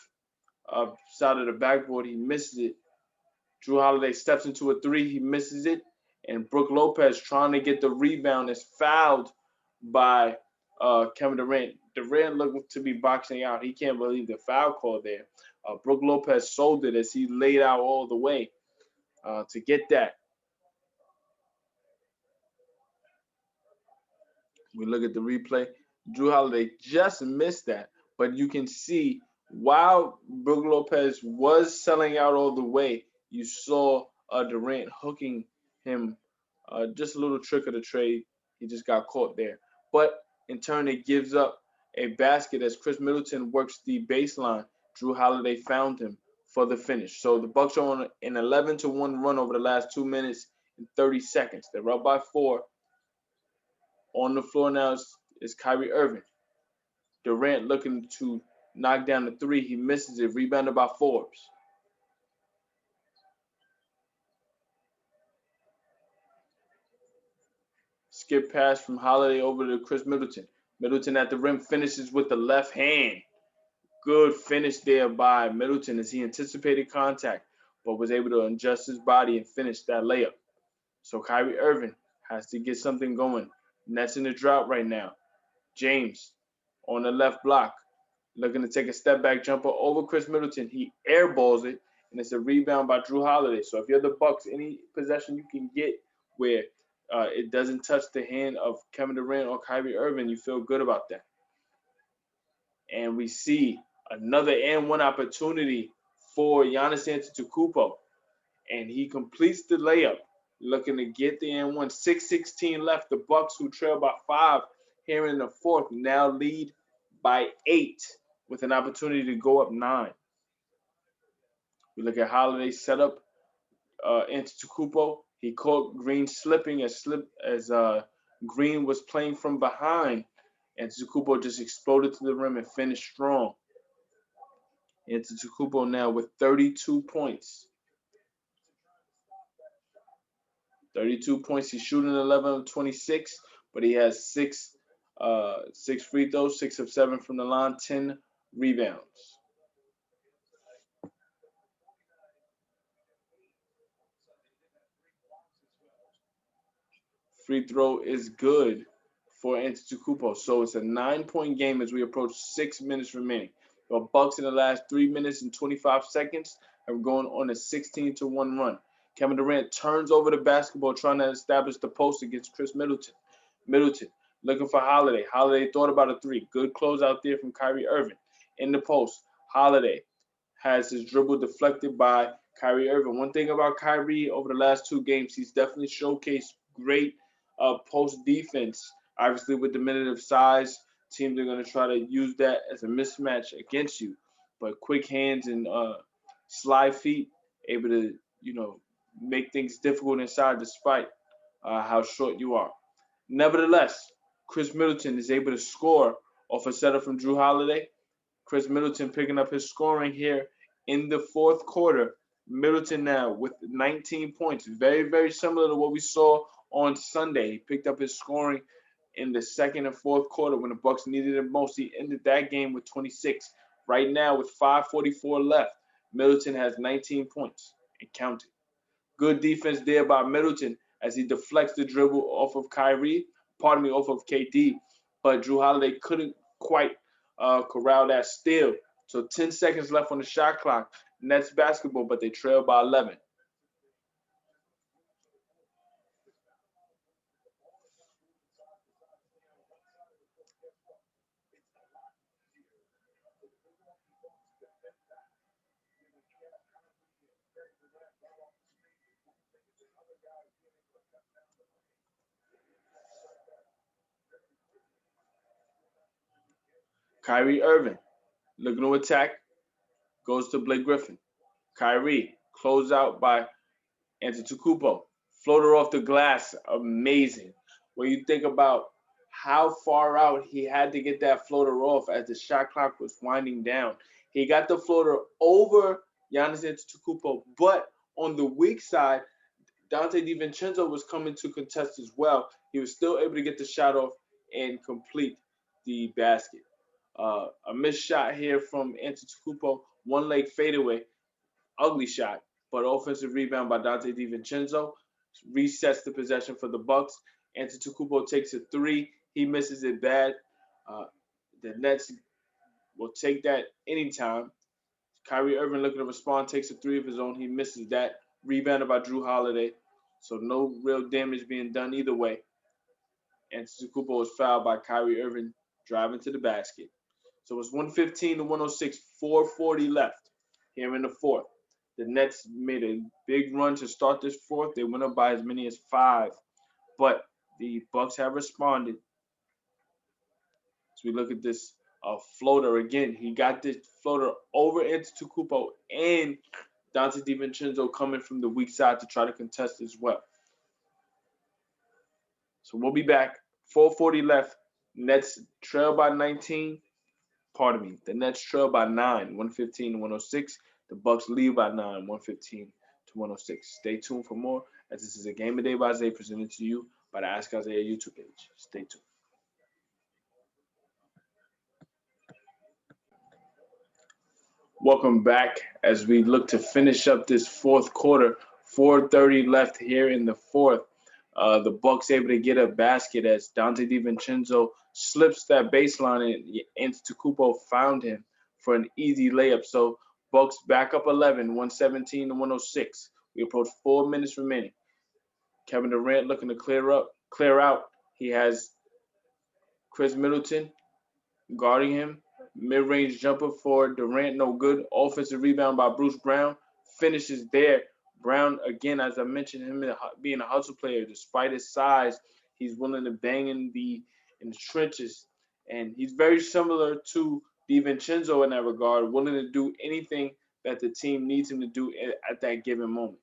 side of the backboard. He misses it. Jrue Holiday steps into a 3. He misses it. And Brook Lopez trying to get the rebound is fouled by Kevin Durant. Durant looking to be boxing out. He can't believe the foul call there. Brook Lopez sold it as he laid out all the way to get that. We look at the replay. Jrue Holiday just missed that, but you can see while Brook Lopez was selling out all the way, you saw Durant hooking him. Just a little trick of the trade. He just got caught there. But in turn, it gives up a basket as Chris Middleton works the baseline. Jrue Holiday found him for the finish. So the Bucks are on an 11-1 run over the last 2 minutes and 30 seconds. They're up by 4. On the floor now is Kyrie Irving. Durant looking to knock down the 3. He misses it. Rebounded by Forbes. Skip pass from Holiday over to Chris Middleton. Middleton at the rim finishes with the left hand. Good finish there by Middleton as he anticipated contact, but was able to adjust his body and finish that layup. So Kyrie Irving has to get something going. Nets in the drought right now. James on the left block, looking to take a step back jumper over Chris Middleton. He airballs it, and it's a rebound by Jrue Holiday. So if you're the Bucks, any possession you can get where it doesn't touch the hand of Kevin Durant or Kyrie Irving, you feel good about that. And we see another and one opportunity for Giannis Antetokounmpo, and he completes the layup, looking to get the and one. 6:16 left. The Bucks, who trail by 5 here in the 4th, now lead by 8 with an opportunity to go up 9. We look at Holiday's setup. Antetokounmpo, he caught Green slipping as Green was playing from behind. Antetokounmpo just exploded to the rim and finished strong. Antetokounmpo now with 32 points. 32 points. He's shooting 11 of 26, but he has 6 free throws, 6 of 7 from the line, 10 rebounds. Free throw is good for Antetokounmpo. So it's a 9-point game as we approach 6 minutes remaining. The Bucks in the last 3 minutes and 25 seconds have gone on a 16-1 run. Kevin Durant turns over the basketball trying to establish the post against Chris Middleton. Middleton looking for Holiday. Holiday thought about a three. Good close out there from Kyrie Irving. In the post, Holiday has his dribble deflected by Kyrie Irving. One thing about Kyrie over the last two games, he's definitely showcased great post defense. Obviously, with the minute of size, teams are going to try to use that as a mismatch against you. But quick hands and slide feet, able to, make things difficult inside despite how short you are. Nevertheless, Chris Middleton is able to score off a setup from Jrue Holiday. Chris Middleton picking up his scoring here in the fourth quarter. Middleton now with 19 points. Very, very similar to what we saw on Sunday. He picked up his scoring in the second and fourth quarter when the Bucks needed it most. He ended that game with 26. Right now, with 5:44 left, Middleton has 19 points and counting. Good defense there by Middleton as he deflects the dribble off of off of KD. But Jrue Holiday couldn't quite corral that steal. So 10 seconds left on the shot clock. Nets basketball, but they trail by 11. Kyrie Irving looking to attack, goes to Blake Griffin. Kyrie closed out by Antetokounmpo. Floater off the glass, amazing. When you think about how far out he had to get that floater off as the shot clock was winding down. He got the floater over Giannis Antetokounmpo, but on the weak side, Dante DiVincenzo was coming to contest as well. He was still able to get the shot off and complete the basket. A missed shot here from Antetokounmpo, one leg fadeaway, ugly shot, but offensive rebound by Dante DiVincenzo resets the possession for the Bucks. Antetokounmpo takes a three. He misses it bad. The Nets will take that anytime. Kyrie Irving looking to respond, takes a three of his own. He misses that. Rebounded by Jrue Holiday. So no real damage being done either way. Antetokounmpo was fouled by Kyrie Irving driving to the basket. So it's 115-106, 4:40 left here in the fourth. The Nets made a big run to start this fourth. They went up by as many as 5, but the Bucks have responded. So we look at this floater again. He got this floater over Antetokounmpo and Dante DiVincenzo coming from the weak side to try to contest as well. So we'll be back. 4:40 left. Nets trail by 19. Pardon me. The Nets trail by 9, 115-106. The Bucks lead by 9, 115-106. Stay tuned for more, as this is a Game of Day by Isaiah presented to you by the Ask Isaiah YouTube page. Stay tuned. Welcome back as we look to finish up this fourth quarter. 4:30 left here in the fourth. The Bucks able to get a basket as Dante DiVincenzo slips that baseline and Antetokounmpo found him for an easy layup. So Bucks back up 11, 117-106. We approach 4 minutes remaining. Kevin Durant looking to clear out. He has Chris Middleton guarding him. Mid-range jumper for Durant, no good. Offensive rebound by Bruce Brown. Finishes there. Brown, again, as I mentioned, him being a hustle player, despite his size, he's willing to bang in the trenches. And he's very similar to DiVincenzo in that regard, willing to do anything that the team needs him to do at that given moment.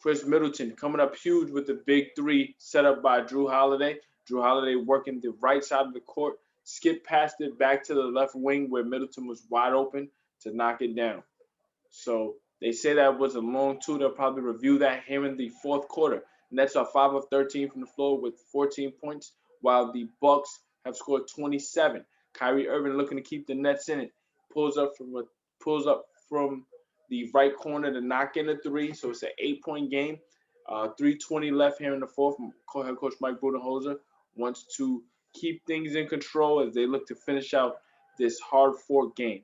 Chris Middleton coming up huge with the big three set up by Jrue Holiday. Jrue Holiday working the right side of the court, skip past it back to the left wing where Middleton was wide open to knock it down. So they say that was a long two. They'll probably review that here in the fourth quarter. Nets are 5 of 13 from the floor with 14 points, while the Bucks have scored 27. Kyrie Irving looking to keep the Nets in it. Pulls up from the right corner to knock in a three. So it's an 8-point game. 3:20 left here in the fourth. Head coach Mike Budenholzer wants to keep things in control as they look to finish out this hard-fought game.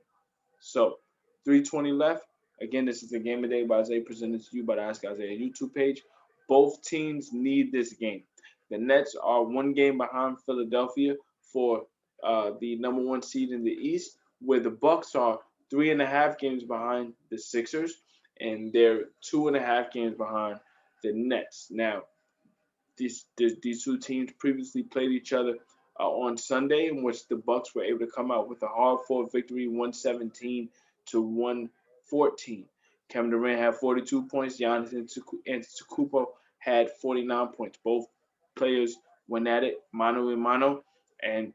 So 3:20 left. Again, this is the Game of the Day by Isaiah, presented to you by the Ask Isaiah YouTube page. Both teams need this game. The Nets are one game behind Philadelphia for the number one seed in the East, where the Bucks are 3.5 games behind the Sixers, and they're 2.5 games behind the Nets. Now, these two teams previously played each other on Sunday, in which the Bucks were able to come out with a hard-fought victory, 117 to 114. Kevin Durant had 42 points. Giannis Antetokounmpo had 49 points. Both players went at it mano a mano, and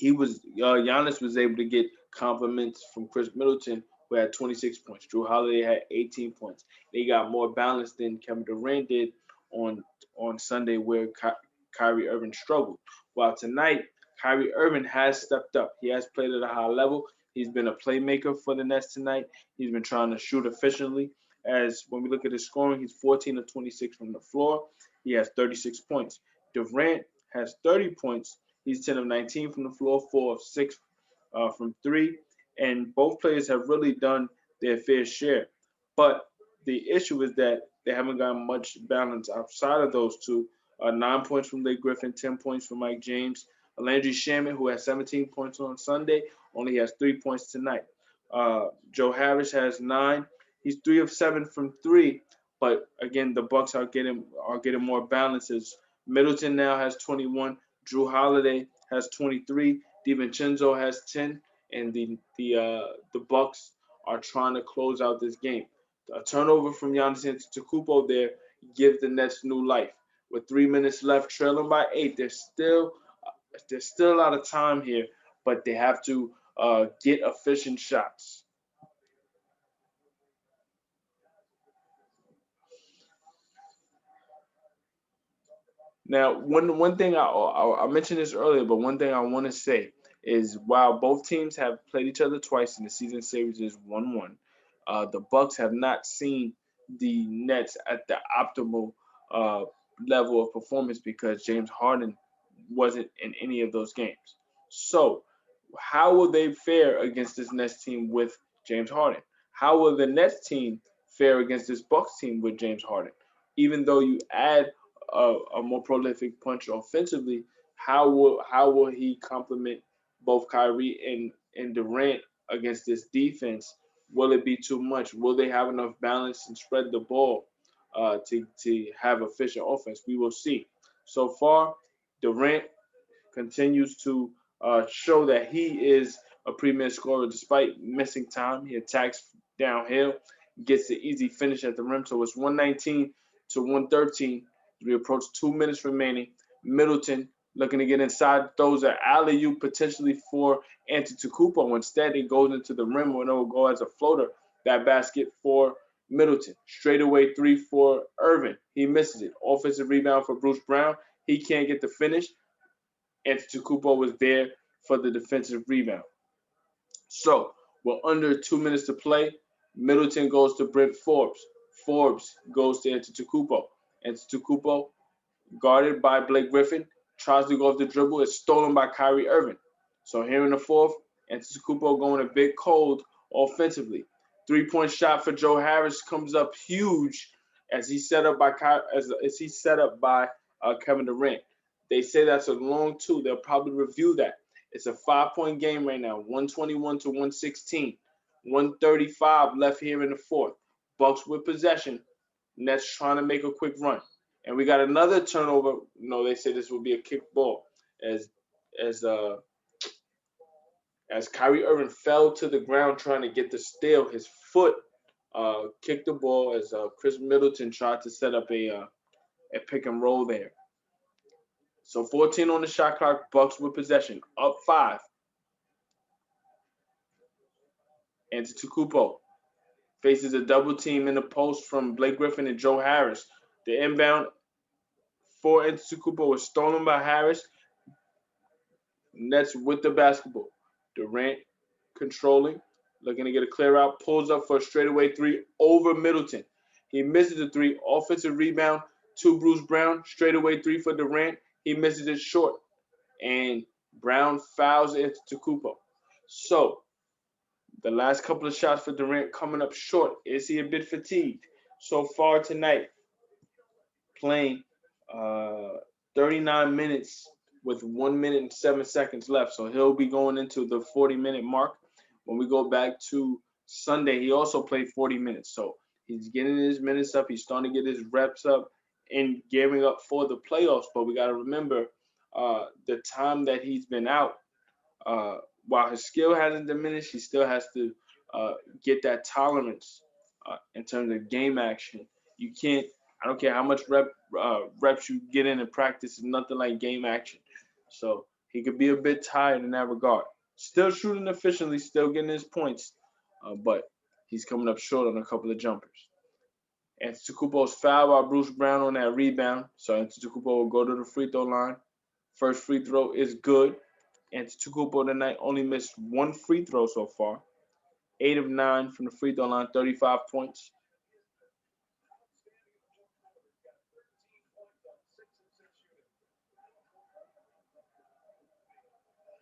Giannis was able to get compliments from Chris Middleton, who had 26 points. Drew Holiday had 18 points. They got more balance than Kevin Durant did on on Sunday, where Kyrie Irving struggled. While tonight, Kyrie Irving has stepped up. He has played at a high level. He's been a playmaker for the Nets tonight. He's been trying to shoot efficiently. As when we look at his scoring, he's 14 of 26 from the floor. He has 36 points. Durant has 30 points. He's 10 of 19 from the floor, 4 of 6 from three. And both players have really done their fair share. But the issue is that they haven't gotten much balance outside of those two. 9 points from Blake Griffin, 10 points from Mike James. Landry Shamet, who has 17 points on Sunday, only has 3 points tonight. Joe Harris has 9. He's 3 of 7 from three. But again, the Bucks are getting more balances. Middleton now has 21. Drew Holiday has 23. DiVincenzo has 10. And the Bucks are trying to close out this game. A turnover from Giannis Antetokounmpo there gives the Nets new life. With 3 minutes left, trailing by 8, there's still a lot of time here, but they have to get efficient shots. Now, one thing I mentioned this earlier, but one thing I want to say is while both teams have played each other twice in the season series is 1-1, the Bucks have not seen the Nets at the optimal uh, level of performance because James Harden wasn't in any of those games. So, how will they fare against this Nets team with James Harden? How will the Nets team fare against this Bucks team with James Harden? Even though you add a more prolific puncher offensively, how will he complement both Kyrie and Durant against this defense? Will it be too much? Will they have enough balance and spread the ball to have efficient offense? We will see. So far, Durant continues to show that he is a premier scorer despite missing time. He attacks downhill, gets the easy finish at the rim. So it's 119 to 113. We approach 2 minutes remaining. Middleton looking to get inside, throws an alley-oop potentially for Antetokounmpo. Instead, it goes into the rim when it will go as a floater. That basket for Middleton. Straightaway three for Irvin. He misses it. Offensive rebound for Bruce Brown. He can't get the finish. Antetokounmpo was there for the defensive rebound. So we're under 2 minutes to play. Middleton goes to Brent Forbes. Forbes goes to Antetokounmpo. Antetokounmpo, guarded by Blake Griffin, tries to go off the dribble. It's stolen by Kyrie Irving. So here in the fourth, Antetokounmpo going a bit cold offensively. 3-point shot for Joe Harris comes up huge as he's set up by Kevin Durant. They say that's a long two. They'll probably review that. It's a 5-point game right now, 121 to 116. 135 left here in the fourth. Bucks with possession. Nets trying to make a quick run. And we got another turnover. No, they say this will be a kick ball as as uh as Kyrie Irving fell to the ground trying to get the steal. His foot kicked the ball as Chris Middleton tried to set up a pick and roll there. So 14 on the shot clock. Bucks with possession, up 5. Antetokounmpo faces a double team in the post from Blake Griffin and Joe Harris. The inbound for Antetokounmpo was stolen by Harris. Nets with the basketball. Durant controlling, looking to get a clear out, pulls up for a straightaway three over Middleton. He misses the three. Offensive rebound to Bruce Brown. Straightaway three for Durant. He misses it short. And Brown fouls into Antetokounmpo. So The last couple of shots for Durant coming up short. Is he a bit fatigued? So far tonight, playing uh, 39 minutes with 1 minute and 7 seconds left. So he'll be going into the 40-minute mark. When we go back to Sunday, he also played 40 minutes. So he's getting his minutes up. He's starting to get his reps up and gearing up for the playoffs. But we got to remember the time that he's been out. Uh, while his skill hasn't diminished, he still has to get that tolerance in terms of game action. You can't. I don't care how much reps you get in practice. It's nothing like game action. So he could be a bit tired in that regard. Still shooting efficiently, still getting his points, but he's coming up short on a couple of jumpers. Antetokounmpo's foul by Bruce Brown on that rebound, so Antetokounmpo will go to the free throw line. First free throw is good. Antetokounmpo tonight only missed one free throw so far. 8 of 9 from the free throw line, 35 points.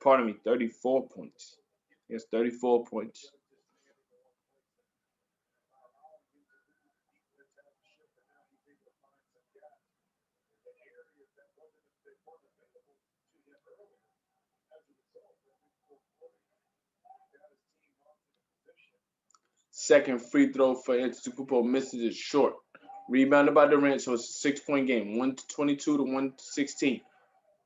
Pardon me, 34 points. Yes, 34 points. Second free throw for Antetokounmpo misses it short. Rebounded by Durant, so it's a 6-point game, 122 to 116.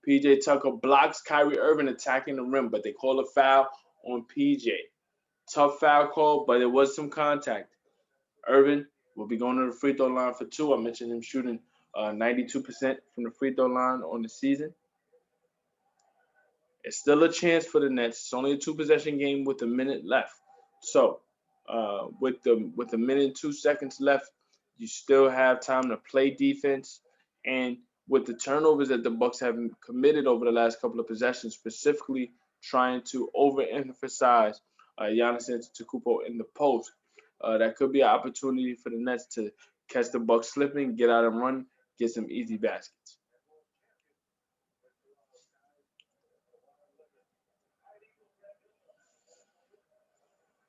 PJ Tucker blocks Kyrie Irving attacking the rim, but they call a foul on PJ. Tough foul call, but there was some contact. Irving will be going to the free throw line for two. I mentioned him shooting 92% from the free throw line on the season. It's still a chance for the Nets. It's only a two-possession game with a minute left. So, with a minute and 2 seconds left, you still have time to play defense. And with the turnovers that the Bucks have committed over the last couple of possessions, specifically trying to overemphasize Giannis Antetokounmpo in the post, that could be an opportunity for the Nets to catch the Bucks slipping, get out and run, get some easy baskets.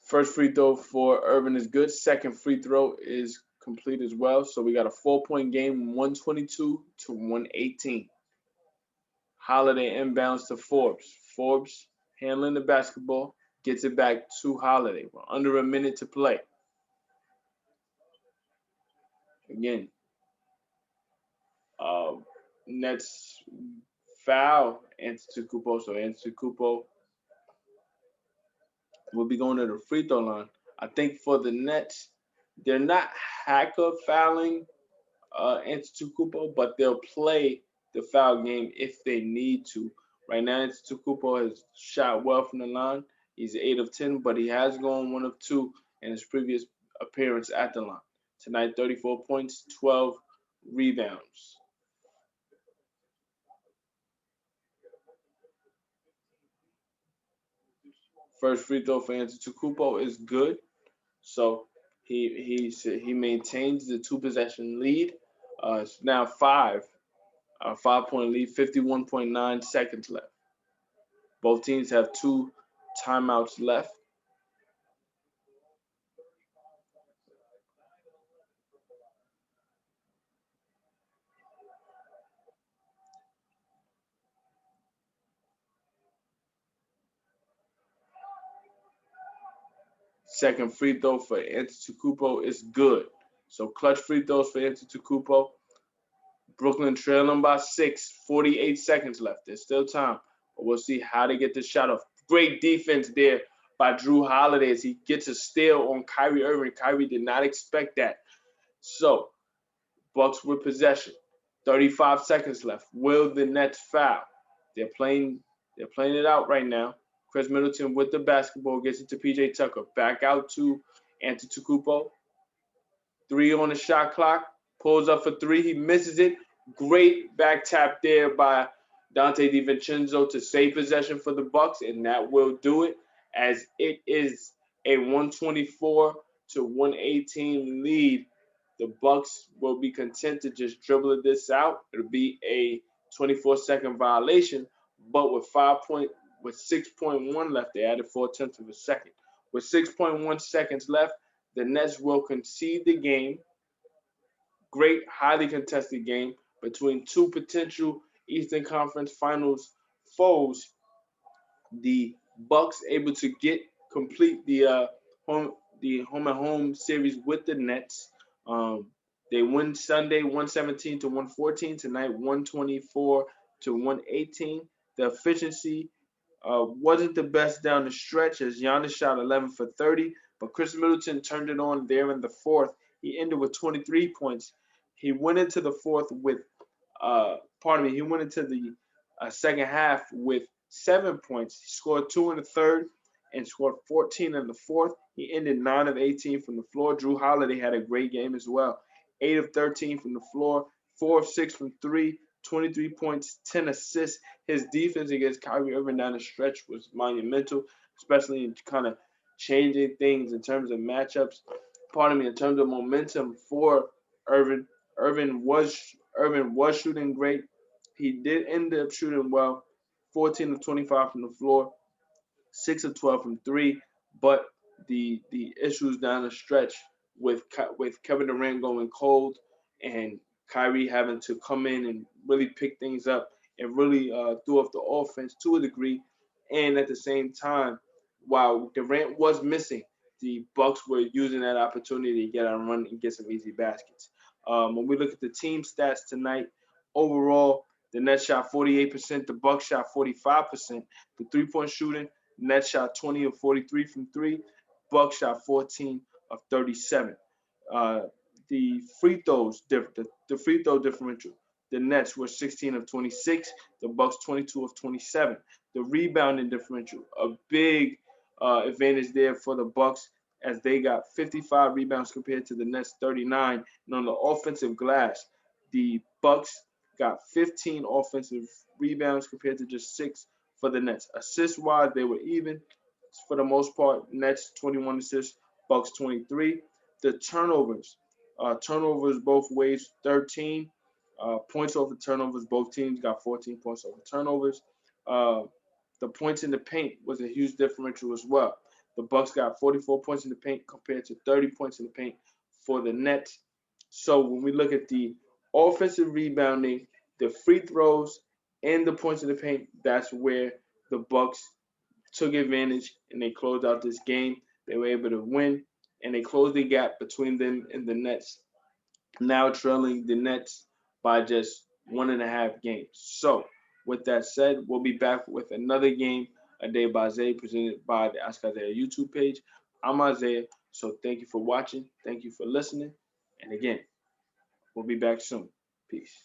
First free throw for Irvin is good. Second free throw is complete as well. So we got a 4-point game, 122 to 118. Holiday inbounds to Forbes. Forbes handling the basketball, gets it back to Holiday. We're under a minute to play. Again, uh, Nets foul Antetokounmpo. So Antetokounmpo will be going to the free throw line. I think for the Nets, they're not hacker fouling Antetokounmpo, but they'll play the foul game if they need to. Right now, Antetokounmpo has shot well from the line. He's 8 of 10, but he has gone 1 of 2 in his previous appearance at the line. Tonight, 34 points, 12 rebounds. First free throw for Antetokounmpo is good. So he maintains the two possession lead. It's now 5-point lead, 51.9 seconds left. Both teams have 2 timeouts left. Second free throw for Antetokounmpo is good. So clutch free throws for Antetokounmpo. Brooklyn trailing by 6, 48 seconds left. There's still time, but we'll see how they get the shot off. Great defense there by Drew Holiday as he gets a steal on Kyrie Irving. Kyrie did not expect that. So Bucks with possession. 35 seconds left. Will the Nets foul? They're playing it out right now. Chris Middleton with the basketball gets it to PJ Tucker. Back out to Antetokounmpo. 3 on the shot clock. Pulls up for 3. He misses it. Great back tap there by Dante DiVincenzo to save possession for the Bucks, and that will do it as it is a 124 to 118 lead. The Bucks will be content to just dribble this out. It'll be a 24-second violation, but with 6.1 left, they added 0.4 of a second. With 6.1 seconds left, the Nets will concede the game. Great, highly contested game between two potential Eastern Conference Finals foes. The Bucks able to complete home home and home series with the Nets. Um, they win Sunday 117 to 114. Tonight 124 to 118. The efficiency wasn't the best down the stretch as Giannis shot 11 for 30, but Chris Middleton turned it on there in the fourth. He ended with 23 points. He went into the fourth with he went into the second half with 7 points. He scored 2 in the third and scored 14 in the fourth. He ended 9 of 18 from the floor. Drew Holiday had a great game as well. 8 of 13 from the floor, 4 of 6 from three, 23 points, 10 assists. His defense against Kyrie Irving down the stretch was monumental, especially in kind of changing things in terms of matchups. In terms of momentum for Irving. Irving was shooting great. He did end up shooting well, 14 of 25 from the floor, 6 of 12 from three. But the issues down the stretch with Kevin Durant going cold and Kyrie having to come in and really pick things up and really throw up the offense to a degree, and at the same time, while Durant was missing, the Bucks were using that opportunity to get on run and get some easy baskets. When we look at the team stats tonight, overall, the Nets shot 48%, the Bucks shot 45%. The three-point shooting, Nets shot 20 of 43 from three, Bucks shot 14 of 37. Uh, the free throw differential, the Nets were 16 of 26, the Bucks 22 of 27. The rebounding differential, a big advantage there for the Bucks as they got 55 rebounds compared to the Nets 39. And on the offensive glass, the Bucks got 15 offensive rebounds compared to just 6 for the Nets. Assist wise, they were even for the most part. Nets 21 assists, Bucks 23. The turnovers both ways 13. Points over turnovers, both teams got 14 points over turnovers. Uh, the points in the paint was a huge differential as well. The Bucks got 44 points in the paint compared to 30 points in the paint for the Nets. So when we look at the offensive rebounding, the free throws, and the points in the paint, that's where the Bucks took advantage and they closed out this game. They were able to win and they closed the gap between them and the Nets, now trailing the Nets by just 1.5 games. So, with that said, we'll be back with another game, A Day by Zay, presented by the Ask Isaiah YouTube page. I'm Isaiah, so thank you for watching. Thank you for listening. And again, we'll be back soon. Peace.